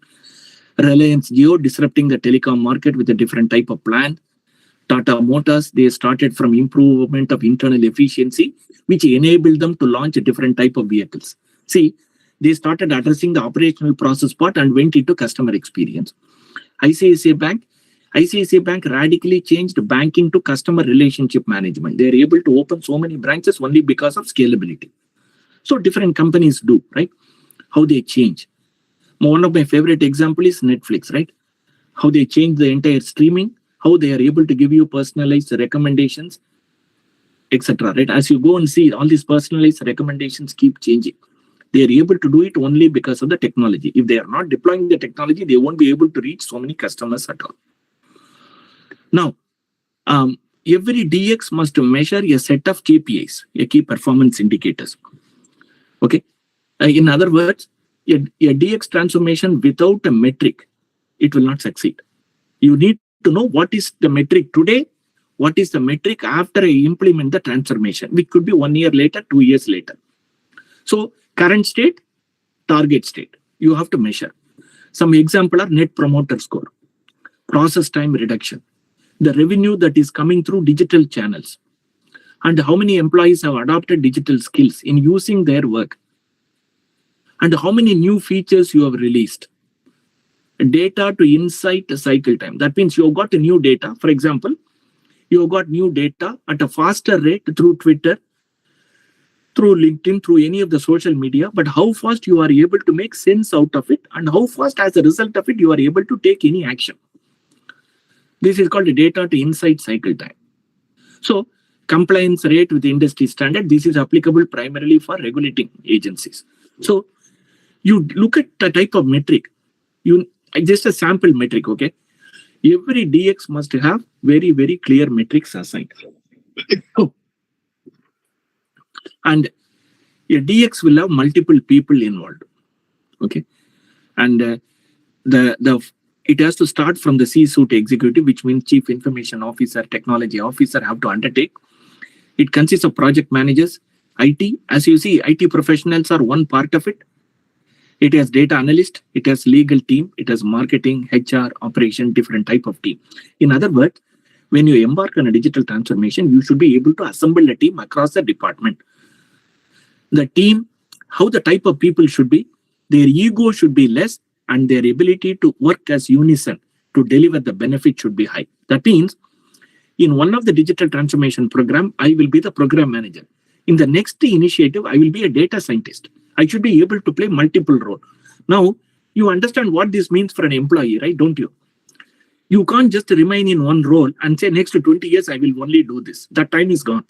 Reliance Jio disrupting the telecom market with a different type of plan. Tata Motors, they started from improvement of internal efficiency, which enabled them to launch a different type of vehicles. See, they started addressing the operational process part and went into customer experience. ICICI Bank radically changed banking to customer relationship management. They are able to open so many branches only because of scalability. So different companies do, right? How they change. One of my favorite example is Netflix, right? How they change the entire streaming, how they are able to give you personalized recommendations, etc. Right? As you go and see, all these personalized recommendations keep changing. They are able to do it only because of the technology. If they are not deploying the technology, they won't be able to reach so many customers at all. Now, every DX must measure a set of KPIs, a key performance indicators. Okay. In other words, a DX transformation without a metric, it will not succeed. You need to know what is the metric today, what is the metric after I implement the transformation, which could be 1 year later, 2 years later. So current state, target state, you have to measure. Some example are net promoter score, process time reduction, the revenue that is coming through digital channels, and how many employees have adopted digital skills in using their work, and how many new features you have released. Data to insight cycle time. That means you have got a new data. For example, you have got new data at a faster rate through Twitter, through LinkedIn, through any of the social media, but how fast you are able to make sense out of it, and how fast as a result of it you are able to take any action. This is called the data to insight cycle time. So compliance rate with industry standard, this is applicable primarily for regulating agencies. So you look at the type of metric, just a sample metric, okay? Every DX must have very, very clear metrics assigned. And a DX will have multiple people involved, okay? And it has to start from the C-suite executive, which means Chief Information Officer, Technology Officer have to undertake. It consists of project managers, IT. As you see, IT professionals are one part of it. It has data analyst, it has legal team, it has marketing, HR, operation, different type of team. In other words, when you embark on a digital transformation, you should be able to assemble a team across the department. The team, how the type of people should be, their ego should be less, and their ability to work as unison to deliver the benefit should be high. That means, in one of the digital transformation program, I will be the program manager. In the next initiative, I will be a data scientist. I should be able to play multiple roles. Now, you understand what this means for an employee, right? Don't you? You can't just remain in one role and say next to 20 years, I will only do this. That time is gone.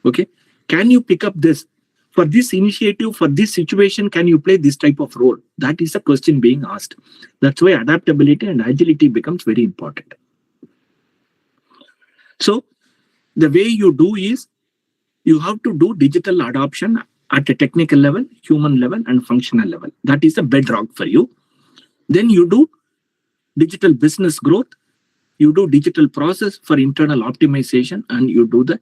Okay. Can you pick up this? For this initiative, for this situation, can you play this type of role? That is a question being asked. That's why adaptability and agility becomes very important. So the way you do is, you have to do digital adoption at a technical level, human level, and functional level. That is a bedrock for you. Then you do digital business growth, you do digital process for internal optimization, and you do the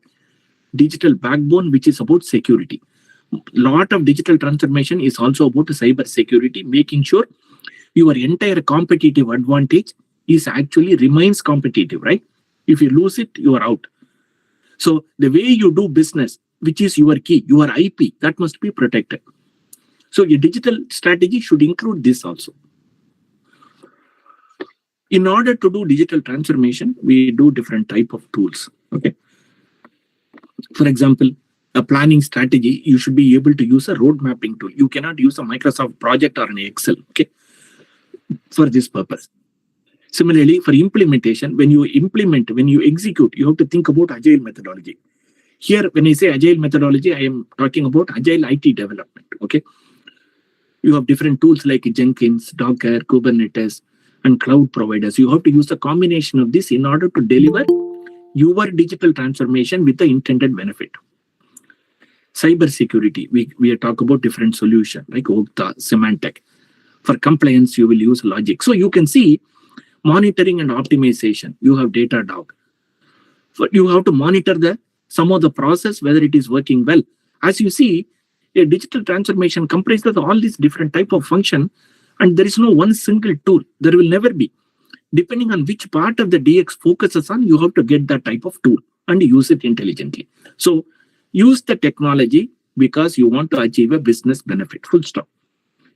digital backbone, which is about security. Lot of digital transformation is also about cyber security, making sure your entire competitive advantage is actually remains competitive, right? If you lose it, you are out. So the way you do business, which is your key, your IP, that must be protected. So your digital strategy should include this also. In order to do digital transformation, we do different type of tools. Okay. For example, a planning strategy, you should be able to use a road mapping tool. You cannot use a Microsoft project or an Excel, okay, for this purpose. Similarly, for implementation, when you implement, when you execute, you have to think about agile methodology. Here, when I say agile methodology, I am talking about agile IT development, okay. You have different tools like Jenkins, Docker, Kubernetes, and cloud providers. You have to use a combination of this in order to deliver your digital transformation with the intended benefit. Cyber security, we are talking about different solutions like Okta, Symantec. For compliance, you will use Logic. So you can see monitoring and optimization. You have Datadog. You have to monitor some of the process, whether it is working well. As you see, a digital transformation comprises all these different type of function, and there is no one single tool. There will never be. Depending on which part of the DX focuses on, you have to get that type of tool and use it intelligently. So use the technology because you want to achieve a business benefit, full stop.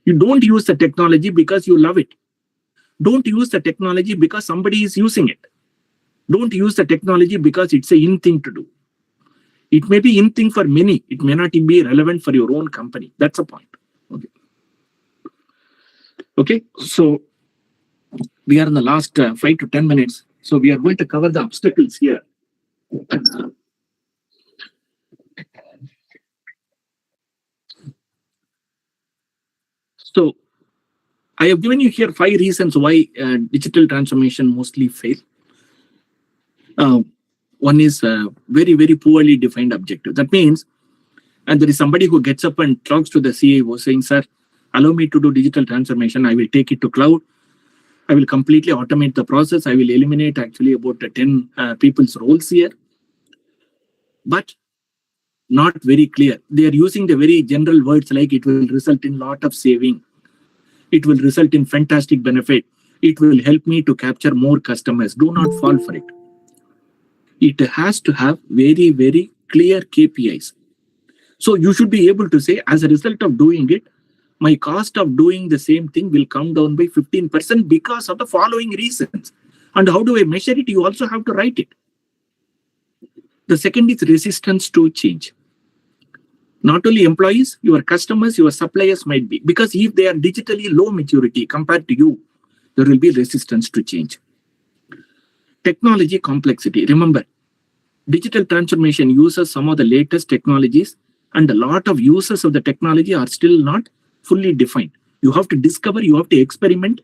You don't use the technology because you love it. Don't use the technology because somebody is using it. Don't use the technology because it's a in thing to do. It may be in thing for many. It may not be relevant for your own company. That's the point. Okay. Okay. So we are in the last 5 to 10 minutes. So we are going to cover the obstacles here. So I have given you here 5 reasons why digital transformation mostly fail. One is very, very poorly defined objective. That means, and there is somebody who gets up and talks to the CIO saying, sir, allow me to do digital transformation. I will take it to cloud. I will completely automate the process. I will eliminate actually about 10 people's roles here. But not very clear. They are using the very general words like it will result in lot of saving. It will result in fantastic benefit. It will help me to capture more customers. Do not fall for it. It has to have very, very clear KPIs. So you should be able to say, as a result of doing it, my cost of doing the same thing will come down by 15% because of the following reasons. And how do I measure it? You also have to write it. The second is resistance to change. Not only employees, your customers, your suppliers might be. Because if they are digitally low maturity compared to you, there will be resistance to change. Technology complexity. Remember, digital transformation uses some of the latest technologies, and a lot of users of the technology are still not fully defined. You have to discover, you have to experiment,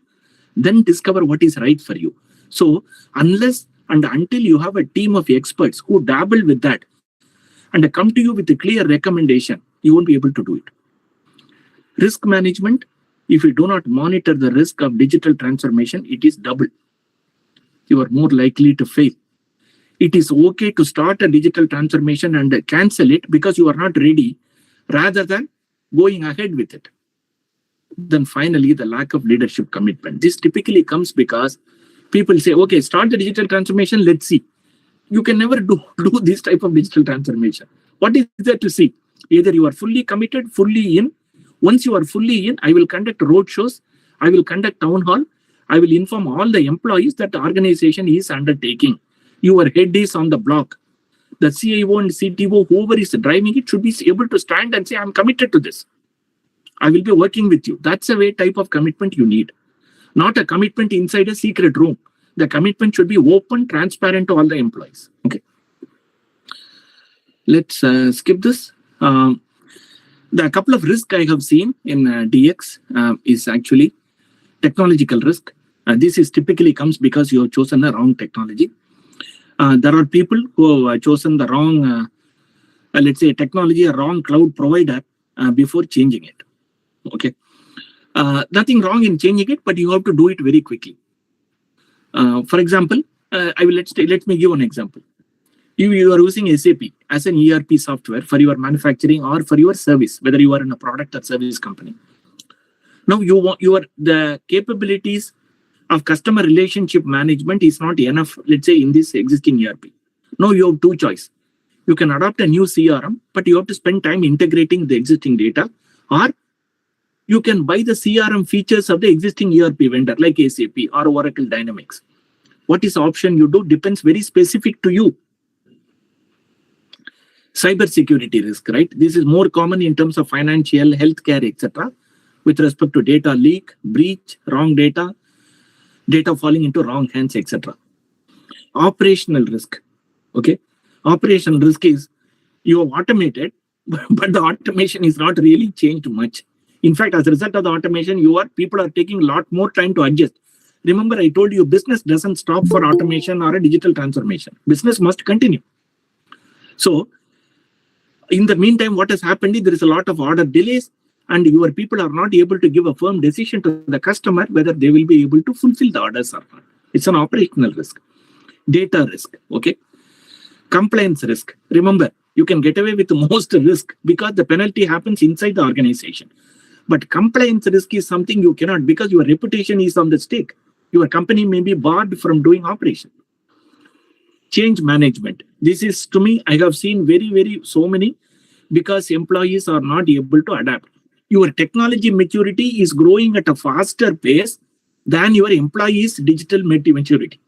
then discover what is right for you. So unless and until you have a team of experts who dabble with that and come to you with a clear recommendation, you won't be able to do it. Risk management, if you do not monitor the risk of digital transformation, it is double. You are more likely to fail. It is okay to start a digital transformation and cancel it because you are not ready, rather than going ahead with it. Then finally, the lack of leadership commitment. This typically comes because people say, okay, start the digital transformation, let's see. You can never do this type of digital transformation. What is there to see? Either you are fully committed, fully in. Once you are fully in, I will conduct roadshows, I will conduct town hall, I will inform all the employees that the organization is undertaking. Your head is on the block. The CIO and CTO, whoever is driving it, should be able to stand and say, I'm committed to this. I will be working with you. That's a way type of commitment you need. Not a commitment inside a secret room. The commitment should be open, transparent to all the employees. Okay. Let's skip this. The couple of risks I have seen in DX is actually technological risk. This is typically comes because you have chosen the wrong technology. There are people who have chosen the wrong, let's say, technology, a wrong cloud provider before changing it. Okay. Nothing wrong in changing it, but you have to do it very quickly. For example, let me give one example. You are using SAP as an ERP software for your manufacturing or for your service, whether you are in a product or service company. Now the capabilities of customer relationship management is not enough, let's say, in this existing ERP. Now you have two choices. you can adopt a new CRM, but you have to spend time integrating the existing data, or you can buy the CRM features of the existing ERP vendor like SAP or Oracle Dynamics. What is the option you do depends very specific to you. Cybersecurity risk, right? This is more common in terms of financial, healthcare, etc. with respect to data leak, breach, wrong data, data falling into wrong hands, etc. Operational risk, okay? Operational risk is you have automated, but the automation is not really changed much. In fact, as a result of the automation, people are taking a lot more time to adjust. Remember, I told you business doesn't stop for automation or a digital transformation. Business must continue. So, in the meantime, what has happened is there is a lot of order delays, and your people are not able to give a firm decision to the customer whether they will be able to fulfill the orders or not. It's an operational risk. Data risk, okay? Compliance risk. Remember, you can get away with the most risk because the penalty happens inside the organization. But compliance risk is something you cannot, because your reputation is on the stake. Your company may be barred from doing operation. Change management. This is, to me, I have seen so many, because employees are not able to adapt. Your technology maturity is growing at a faster pace than your employees' digital maturity.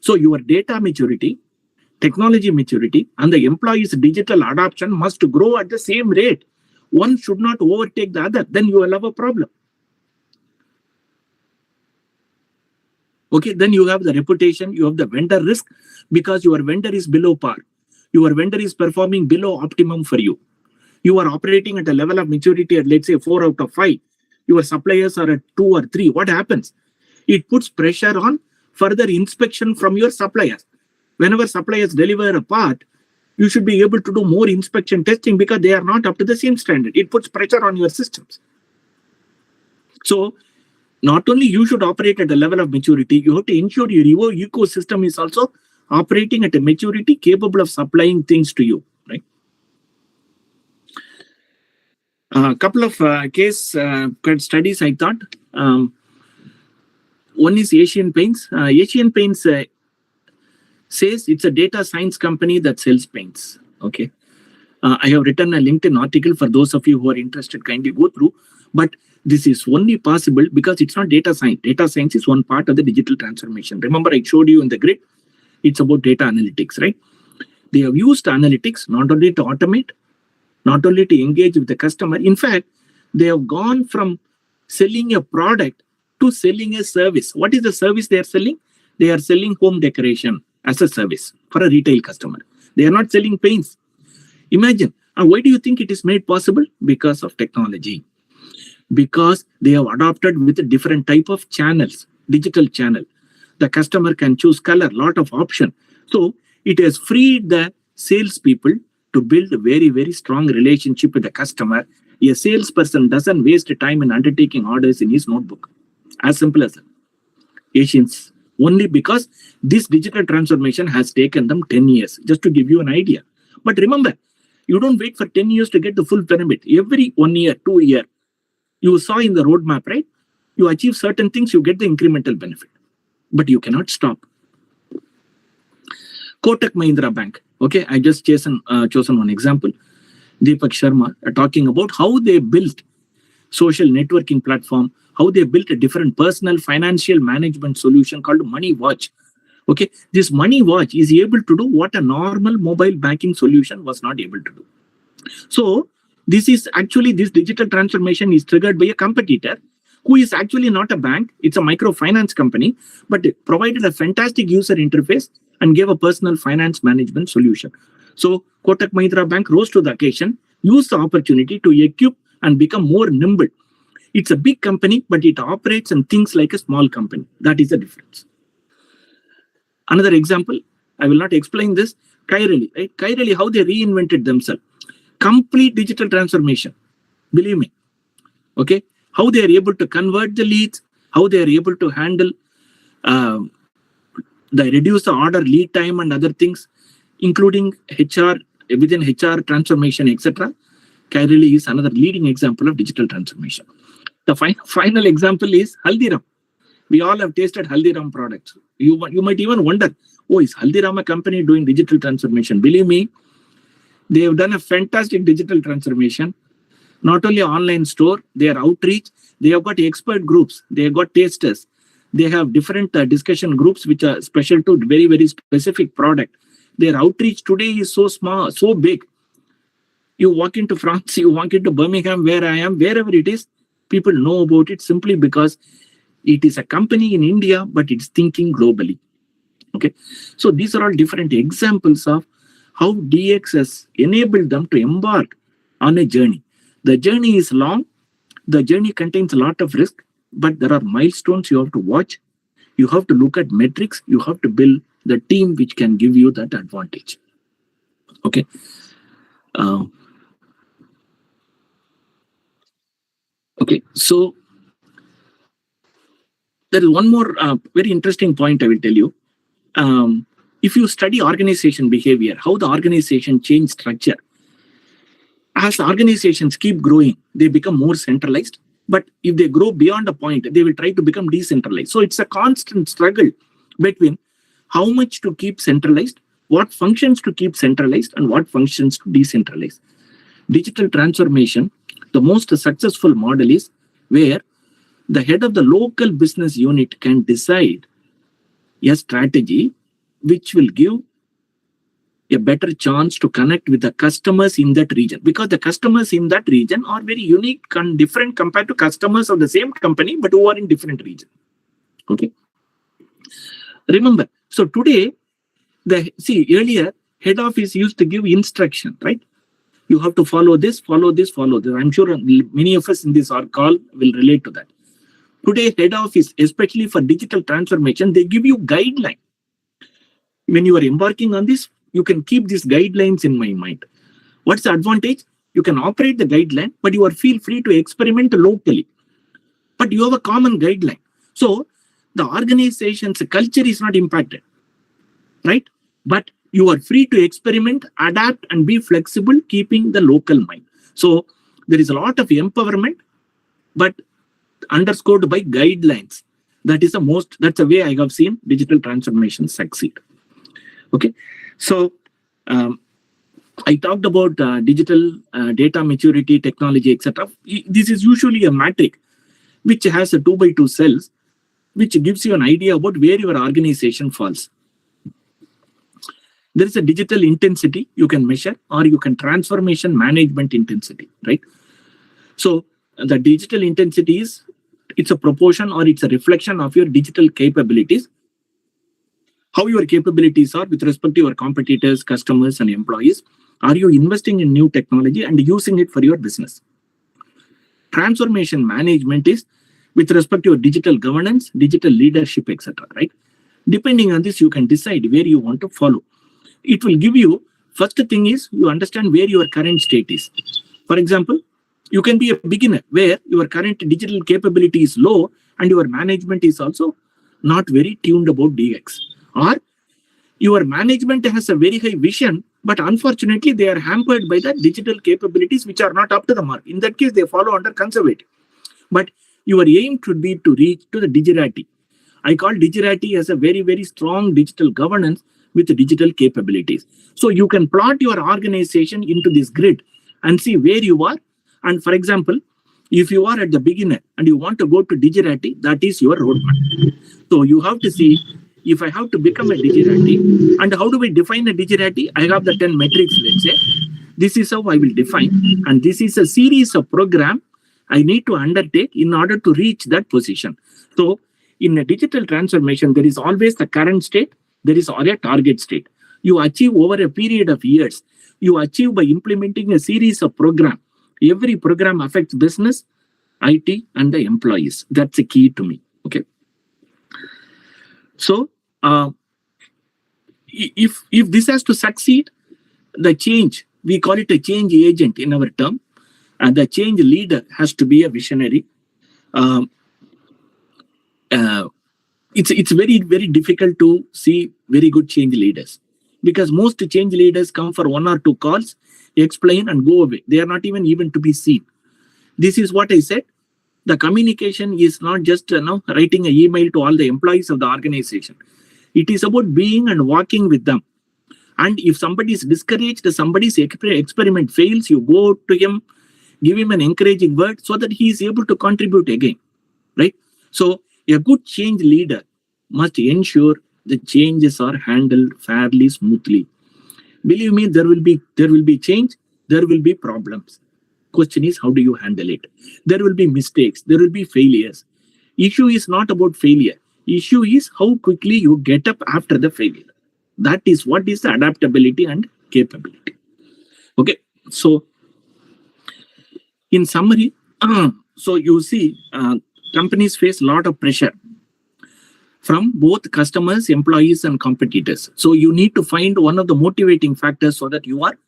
So your data maturity, technology maturity, and the employees' digital adoption must grow at the same rate. One should not overtake the other. Then you will have a problem. Okay, then you have the reputation, you have the vendor risk, because your vendor is below par. Your vendor is performing below optimum for you. You are operating at a level of maturity at, let's say, 4 out of 5. Your suppliers are at 2 or 3. What happens? It puts pressure on further inspection from your suppliers. Whenever suppliers deliver a part, you should be able to do more inspection testing because they are not up to the same standard. It puts pressure on your systems. So, not only you should operate at a level of maturity, you have to ensure your ecosystem is also operating at a maturity capable of supplying things to you, right? A couple of case studies I thought. One is Asian Paints. Asian Paints says it's a data science company that sells paints, okay? I have written a LinkedIn article for those of you who are interested, kindly go through. But this is only possible because it's not data science. Data science is one part of the digital transformation. Remember, I showed you in the grid, it's about data analytics, right? They have used analytics not only to automate, not only to engage with the customer. In fact, they have gone from selling a product to selling a service. What is the service they are selling? They are selling home decoration as a service for a retail customer. They are not selling paints. Imagine, why do you think it is made possible? Because of technology. Because they have adopted with a different type of channels, digital channel. The customer can choose color, lot of option. So it has freed the salespeople to build a very strong relationship with the customer. A salesperson doesn't waste time in undertaking orders in his notebook. As simple as that. Asians, only because this digital transformation has taken them 10 years, just to give you an idea. But remember, you don't wait for 10 years to get the full benefit. Every 1 year, 2 years, you saw in the roadmap, right? You achieve certain things, you get the incremental benefit. But you cannot stop. Kotak Mahindra Bank. Okay, I just chosen one example. Deepak Sharma talking about how they built social networking platform, how they built a different personal financial management solution called Money Watch. Okay, this Money Watch is able to do what a normal mobile banking solution was not able to do. So this is actually, this digital transformation is triggered by a competitor who is actually not a bank. It's a microfinance company, but it provided a fantastic user interface and gave a personal finance management solution. So Kotak Mahindra Bank rose to the occasion, used the opportunity to equip and become more nimble. It's a big company, but it operates and thinks like a small company. That is the difference. Another example, I will not explain this. Kairali, right? Kairali, how they reinvented themselves. Complete digital transformation. Believe me. Okay. How they are able to convert the leads, how they are able to handle reduce the order lead time and other things, including HR, within HR transformation, etc. Kairali is another leading example of digital transformation. The final example is Haldiram. We all have tasted Haldiram products. You might even wonder, oh, is Haldiram a company doing digital transformation? Believe me, They have done a fantastic digital transformation. Not only online store, their outreach, they have got expert groups, they have got tasters, they have different discussion groups which are special to very, very specific product. Their outreach today is so small, so big. You walk into France, you walk into Birmingham, where I am, wherever it is, people know about it simply because it is a company in India, but it's thinking globally. Okay, so these are all different examples of how DX has enabled them to embark on a journey. The journey is long, the journey contains a lot of risk, but there are milestones you have to watch. You have to look at metrics, you have to build the team which can give you that advantage. Okay. Okay, so there is one more very interesting point I will tell you. If you study organization behavior, how the organization change structure, as organizations keep growing, they become more centralized. But if they grow beyond a point, they will try to become decentralized. So it's a constant struggle between how much to keep centralized, what functions to keep centralized, and what functions to decentralize. Digital transformation, the most successful model is where the head of the local business unit can decide a strategy which will give a better chance to connect with the customers in that region, because the customers in that region are very unique and different compared to customers of the same company but who are in different regions. Okay, remember, so today earlier head office used to give instruction, right? You have to follow this, follow this, follow this. I'm sure many of us in this call will relate to that. Today head office, especially for digital transformation, they give you guideline. When you are embarking on this, you can keep these guidelines in my mind. What's the advantage? You can operate the guideline, but you feel free to experiment locally. But you have a common guideline. So the organization's culture is not impacted, right? But you are free to experiment, adapt, and be flexible, keeping the local mind. So there is a lot of empowerment, but underscored by guidelines. That's the way I have seen digital transformation succeed. Okay, so I talked about digital data maturity, technology, etc. This is usually a metric which has a 2x2 cells, which gives you an idea about where your organization falls. There is a digital intensity you can measure, or you can transformation management intensity, right? So the digital intensity it's a proportion or it's a reflection of your digital capabilities. How your capabilities are with respect to your competitors, customers, and employees. Are you investing in new technology and using it for your business? Transformation management is with respect to your digital governance, digital leadership, etc. Right? Depending on this, you can decide where you want to follow. It will give you, first thing is, you understand where your current state is. For example, you can be a beginner where your current digital capability is low and your management is also not very tuned about DX. Or your management has a very high vision, but unfortunately they are hampered by the digital capabilities which are not up to the mark. In that case, they follow under conservative. But your aim should be to reach to the digitality. I call digitality as a very, very strong digital governance with digital capabilities. So you can plot your organization into this grid and see where you are. And for example, if you are at the beginner and you want to go to digitality, that is your roadmap. So you have to see, if I have to become a digitality, and how do we define a digitality? I have the 10 metrics, let's say. This is how I will define. And this is a series of program I need to undertake in order to reach that position. So in a digital transformation, there is always the current state, there is a target state. You achieve over a period of years. You achieve by implementing a series of programs. Every program affects business, IT, and the employees. That's the key to me. Okay. So if this has to succeed, the change, we call it a change agent in our term, and the change leader has to be a visionary. It's very, very difficult to see very good change leaders, because most change leaders come for 1 or 2 calls, explain and go away. They are not even to be seen. This is what I said. The communication is not just writing an email to all the employees of the organization. It is about being and walking with them. And if somebody is discouraged, somebody's experiment fails, you go to him, give him an encouraging word so that he is able to contribute again, right? So a good change leader must ensure the changes are handled fairly, smoothly. Believe me, there will be change, there will be problems. Question is, how do you handle it? There will be mistakes, there will be failures. Issue is not about failure. Issue is how quickly you get up after the failure. That is what is the adaptability and capability. Okay, so in summary, so you see, companies face a lot of pressure from both customers, employees, and competitors. So you need to find one of the motivating factors so that you are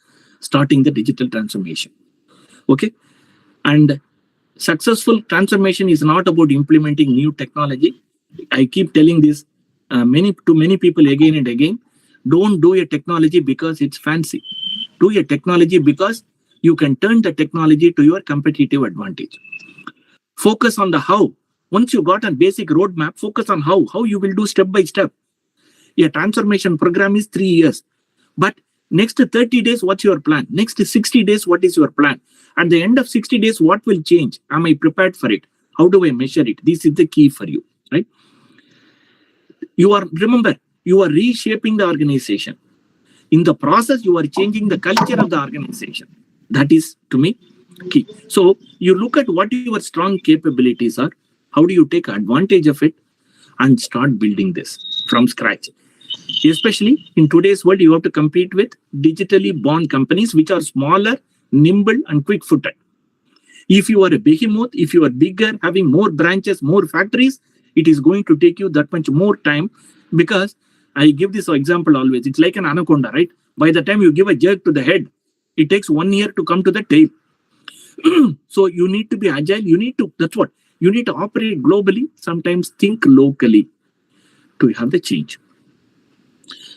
starting the digital transformation. Okay, and successful transformation is not about implementing new technology. I keep telling this to many people again and again. Don't do a technology because it's fancy. Do a technology because you can turn the technology to your competitive advantage. Focus on the how. Once you got a basic roadmap, focus on how you will do step by step. A transformation program is 3 years. But next 30 days, what's your plan? Next 60 days, what is your plan? At the end of 60 days, what will change? Am I prepared for it? How do I measure it? This is the key for you, right? Remember, you are reshaping the organization. In the process, you are changing the culture of the organization. That is, to me, key. So you look at what your strong capabilities are. How do you take advantage of it and start building this from scratch? Especially in today's world, you have to compete with digitally born companies which are smaller, nimble, and quick-footed. If you are a behemoth, if you are bigger, having more branches, more factories, it is going to take you that much more time, because I give this example always. It's like an anaconda, right? By the time you give a jerk to the head, it takes 1 year to come to the tail. So you need to be agile. You need to operate globally, sometimes think locally to have the change.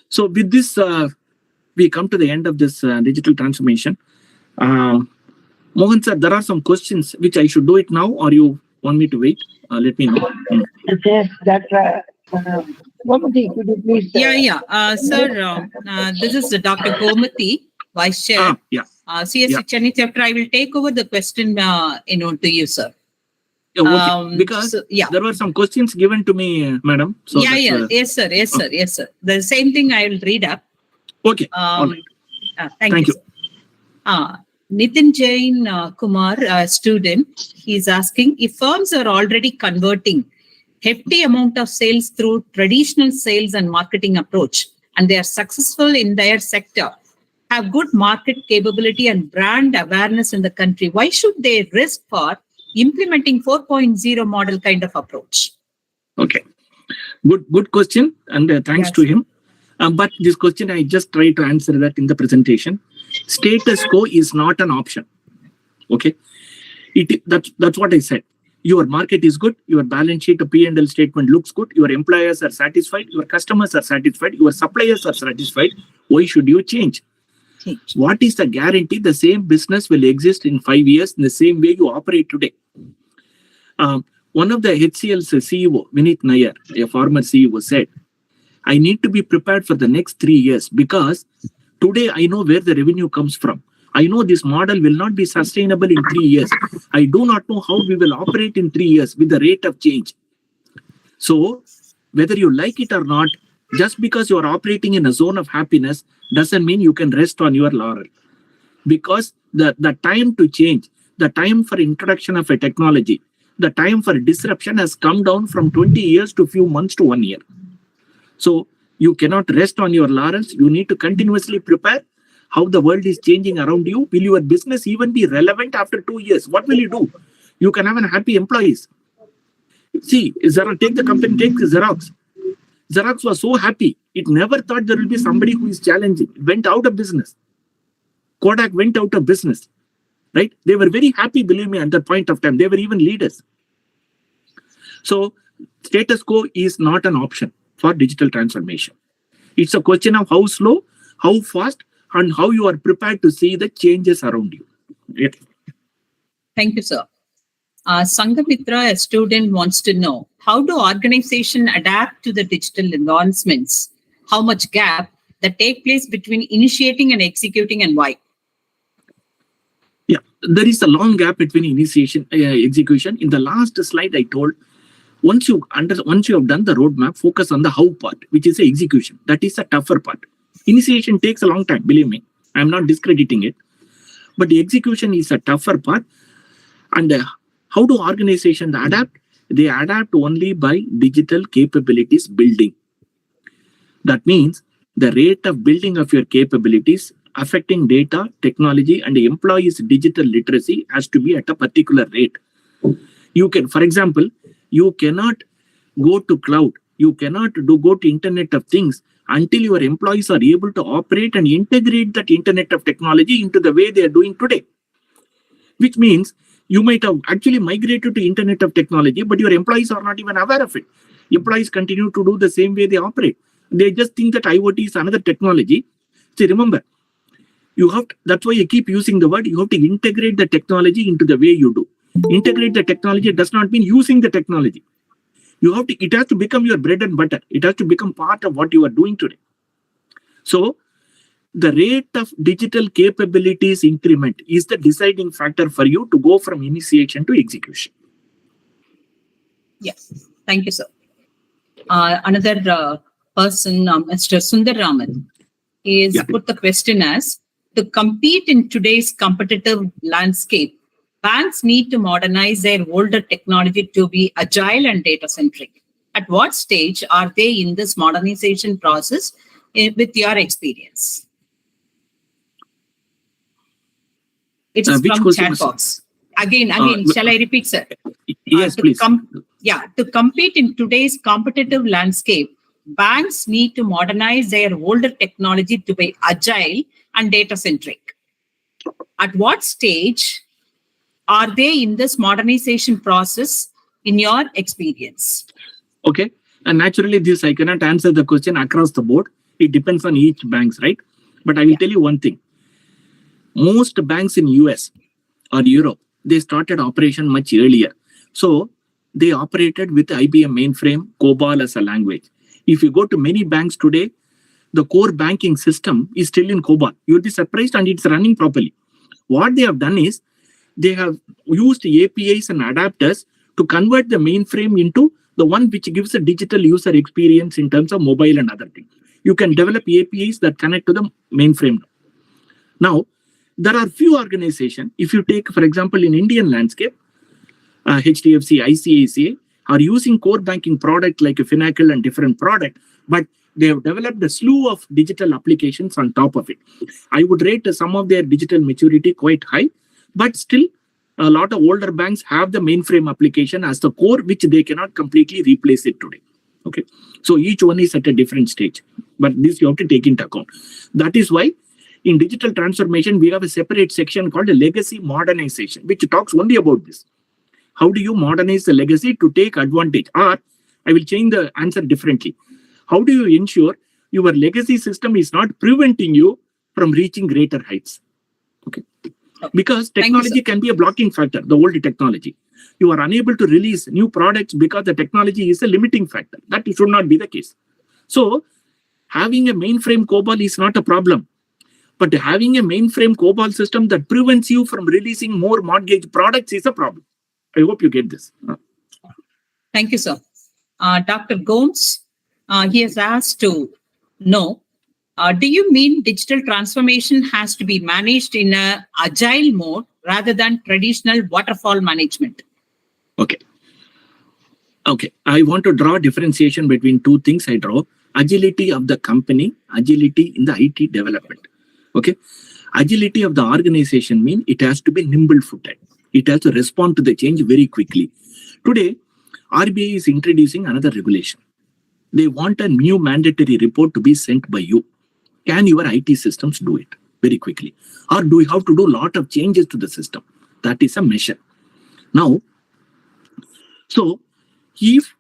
So with this, we come to the end of this digital transformation. Mohan sir, there are some questions which I should do it now, or you want me to wait? Let me know. Yes, that. Gomati, could you please? Sir, this is Dr. Gomati, Vice Chair. CSC Chennai chapter. I will take over the question, to you, sir. Okay. Because there were some questions given to me, madam. So yes, sir. The same thing I will read up. Okay. Thank you. Nitin Jain Kumar, a student, he's asking if firms are already converting hefty amount of sales through traditional sales and marketing approach, and they are successful in their sector, have good market capability and brand awareness in the country, why should they risk for implementing 4.0 model kind of approach? Okay, good question, and thanks to him. But this question, I just try to answer that in the presentation. Status quo is not an option. Okay, that's what I said. Your market is good, your balance sheet, P&L statement looks good, your employers are satisfied, your customers are satisfied, your suppliers are satisfied. Why should you change? What is the guarantee the same business will exist in 5 years in the same way you operate today? One of the HCL's CEO, Vinit Nair, a former CEO, said, I need to be prepared for the next 3 years because today I know where the revenue comes from. I know this model will not be sustainable in 3 years. I do not know how we will operate in 3 years with the rate of change. So whether you like it or not, just because you are operating in a zone of happiness doesn't mean you can rest on your laurel. Because the time to change, the time for introduction of a technology, the time for disruption has come down from 20 years to few months to 1 year. So you cannot rest on your laurels. You need to continuously prepare how the world is changing around you. Will your business even be relevant after 2 years? What will you do? You can have happy employees. See, take the company, take Xerox. Xerox was so happy. It never thought there will be somebody who is challenging. It went out of business. Kodak went out of business. Right? They were very happy, believe me, at that point of time. They were even leaders. So status quo is not an option for digital transformation. It's a question of how slow, how fast, and how you are prepared to see the changes around you. Yes. Thank you, sir. Sangamitra, a student, wants to know, how do organizations adapt to the digital advancements? How much gap that take place between initiating and executing, and why? Yeah, there is a long gap between initiation execution. In the last slide, I told once you have done the roadmap, focus on the how part, which is the execution. That is a tougher part. Initiation takes a long time. Believe me, I am not discrediting it, but the execution is a tougher part. And how do organizations adapt? They adapt only by digital capabilities building. That means the rate of building of your capabilities affecting data, technology, and employees' digital literacy has to be at a particular rate. You can, for example, you cannot go to cloud. You cannot go to Internet of Things until your employees are able to operate and integrate that Internet of Technology into the way they are doing today. Which means you might have actually migrated to Internet of Technology, but your employees are not even aware of it. Employees continue to do the same way they operate. They just think that IoT is another technology. See, remember, you have to, that's why I keep using the word, you have to integrate the technology into the way you do. Integrate the technology does not mean using the technology. You have to, it has to become your bread and butter. It has to become part of what you are doing today. So the rate of digital capabilities increment is the deciding factor for you to go from initiation to execution. Yes, thank you, sir. Another person, Mr. Sundar Raman, is put the question as, to compete in today's competitive landscape, banks need to modernize their older technology to be agile and data-centric. At what stage are they in this modernization process with your experience? It's from chat box. Again, shall I repeat, sir? Yes, please. To compete in today's competitive landscape, banks need to modernize their older technology to be agile and data-centric. At what stage are they in this modernization process in your experience? Okay. And naturally, this I cannot answer the question across the board. It depends on each banks, right? But I will tell you one thing. Most banks in US or Europe, they started operation much earlier. So they operated with IBM mainframe, COBOL as a language. If you go to many banks today, the core banking system is still in COBOL. You'll be surprised, and it's running properly. What they have done is they have used APIs and adapters to convert the mainframe into the one which gives a digital user experience in terms of mobile and other things. You can develop APIs that connect to the mainframe. Now, there are few organizations, if you take, for example, in Indian landscape, HDFC, ICICI are using core banking product like a Finacle and different product, but they have developed a slew of digital applications on top of it. I would rate some of their digital maturity quite high, but still a lot of older banks have the mainframe application as the core, which they cannot completely replace it today. Okay, so each one is at a different stage, but this you have to take into account. That is why in digital transformation, we have a separate section called a legacy modernization, which talks only about this. How do you modernize the legacy to take advantage? Or I will change the answer differently. How do you ensure your legacy system is not preventing you from reaching greater heights? Okay. Because technology can be a blocking factor, the old technology. You are unable to release new products because the technology is a limiting factor. That should not be the case. So having a mainframe COBOL is not a problem. But having a mainframe COBOL system that prevents you from releasing more mortgage products is a problem. I hope you get this. Thank you, sir. Dr. Gomes, he has asked to know, do you mean digital transformation has to be managed in an agile mode rather than traditional waterfall management? Okay. I want to draw differentiation between two things I draw. Agility of the company, agility in the IT development. Okay. Agility of the organization means it has to be nimble-footed. It has to respond to the change very quickly. Today, RBI is introducing another regulation. They want a new mandatory report to be sent by you. Can your IT systems do it very quickly? Or do we have to do a lot of changes to the system? That is a measure. Now, so if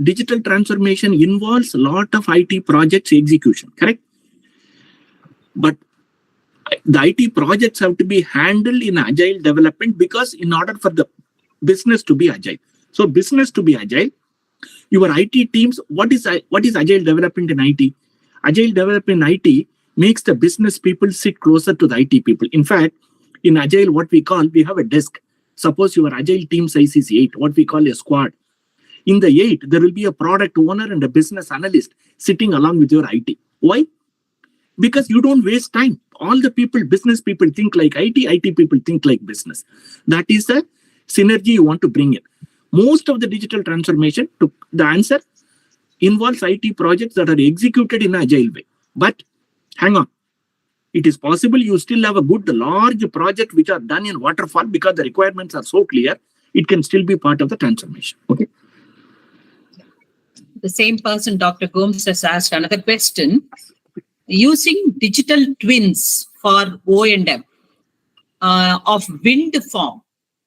digital transformation involves a lot of IT projects execution, correct? But the IT projects have to be handled in agile development, because in order for the business to be agile. So business to be agile, your IT teams, what is agile development in IT? Agile development in IT makes the business people sit closer to the IT people. In fact, in Agile, what we have a desk. Suppose your Agile team size is 8, what we call a squad. In the 8, there will be a product owner and a business analyst sitting along with your IT. Why? Because you don't waste time. All the people, business people think like IT people think like business. That is the synergy you want to bring in. Most of the digital transformation, the answer involves IT projects that are executed in an agile way. But hang on. It is possible you still have a good large project which are done in waterfall because the requirements are so clear. It can still be part of the transformation. Okay. The same person, Dr. Gomes, has asked another question. Using digital twins for O&M of wind farm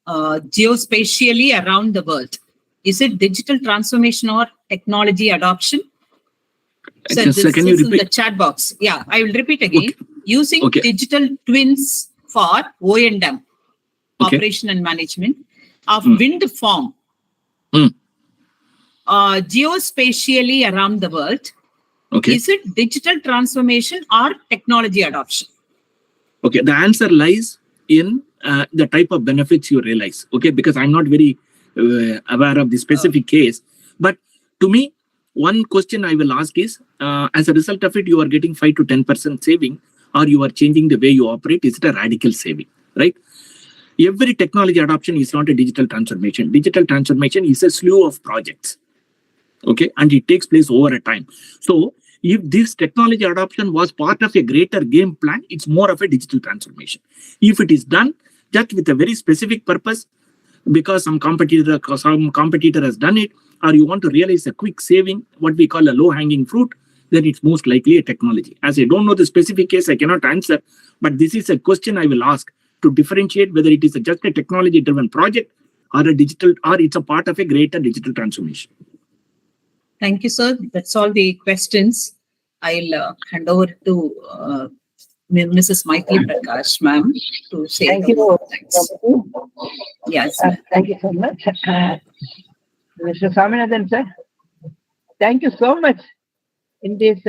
geospatially around the world, is it digital transformation or technology adoption? So this Can you is in repeat? the chat box. Yeah, I will repeat again. Okay. Using Okay. digital twins for O&M, Okay. operation and management of Hmm. wind farm Hmm. geospatially around the world. Okay. Is it digital transformation or technology adoption? Okay. The answer lies in the type of benefits you realize. Okay. Because I'm not very aware of the specific case. But to me, one question I will ask is, as a result of it, you are getting 5 to 10% saving, or you are changing the way you operate. Is it a radical saving? Right? Every technology adoption is not a digital transformation. Digital transformation is a slew of projects. Okay. And it takes place over a time. So if this technology adoption was part of a greater game plan, it's more of a digital transformation. If it is done just with a very specific purpose, because some competitor has done it, or you want to realize a quick saving, what we call a low-hanging fruit, then it's most likely a technology. As I don't know the specific case, I cannot answer, but this is a question I will ask to differentiate whether it is just a technology-driven project or a digital, or it's a part of a greater digital transformation. Thank you, sir. That's all the questions. I'll hand over to Mrs. Mythili Prakash, ma'am, to say. Thank you. Thanks. Yes. Thank you so much. Mr. Swaminathan, sir, thank you so much. In this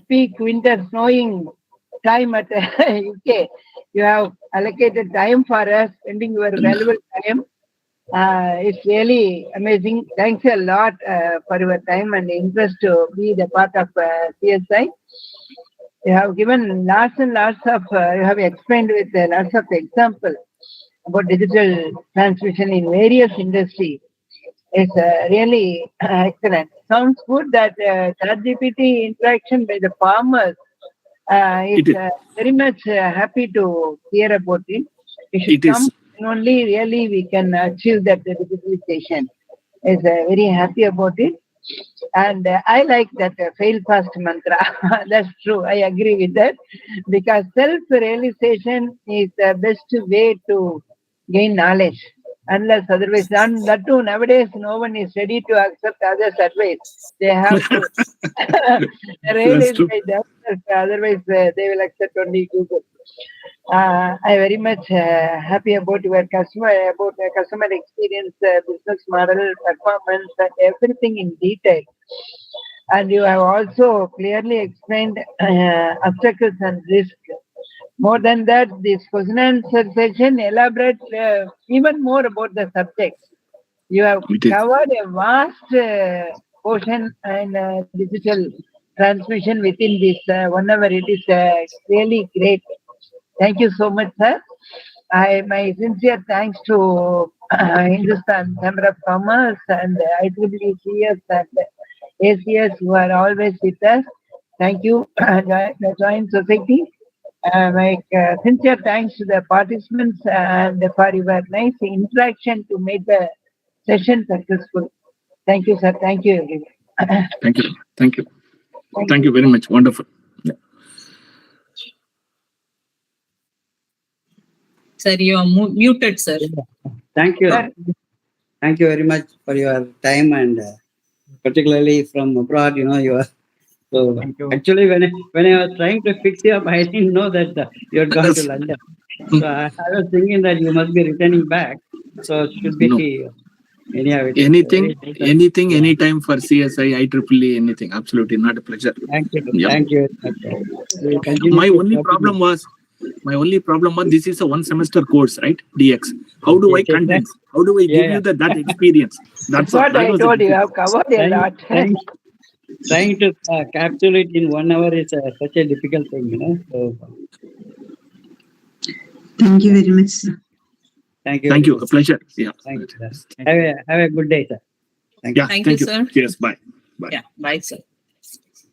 peak winter snowing time at UK, you have allocated time for us, spending your valuable time. It's really amazing. Thanks a lot for your time and interest to be the part of CSI. You have given lots and lots of, you have explained with lots of examples about digital transmission in various industries. It's really excellent. Sounds good that ChatGPT interaction by the farmers is very much happy to hear about it. It should come and only really we can achieve that digitalization. Is very happy about it. And I like that fail fast mantra. That's true. I agree with that. Because self-realization is the best way to gain knowledge. Unless otherwise, that too, nowadays, no one is ready to accept others' advice. They have to realize by themselves, otherwise they will accept only Google. I very much happy about your customer experience, business model, performance, and everything in detail. And you have also clearly explained obstacles and risks. More than that, this question and answer session elaborates even more about the subject. You have covered a vast portion in digital transmission within this 1 hour. It is really great. Thank you so much, sir. My sincere thanks to Hindustan Chamber of Commerce and IEEE CS and ACS who are always with us. Thank you, the Joint Society. My sincere thanks to the participants and for your nice interaction to make the session successful. Thank you, sir. Thank you, everyone. Thank you. Thank you. Thank you very much. Wonderful. Yeah. Sir, you are muted, sir. Thank you. Thank you very much for your time, and particularly from abroad, you are. So actually, when I was trying to fix you up, I didn't know that you had gone to London. So I was thinking that you must be returning back. So it should be Any of it. Anything, anytime for CSI, IEEE, anything. Absolutely, not a pleasure. Thank you. Yeah. Thank you. We'll continue My to only copy problem was this is a 1 semester course, right? DX. How do I Yes, yes, condense? How do I Yeah, give you that experience? That's all. what That I was the told you. difficult- I've covered a lot. Trying to capsulate in 1 hour is such a difficult thing, So, Thank you very much, sir. thank you. Thank very you. A much. pleasure. Yeah. Thank you, sir. Have a good day, sir. Thank you. Yeah. Thank you, sir. Cheers. Bye. Yeah, bye, sir.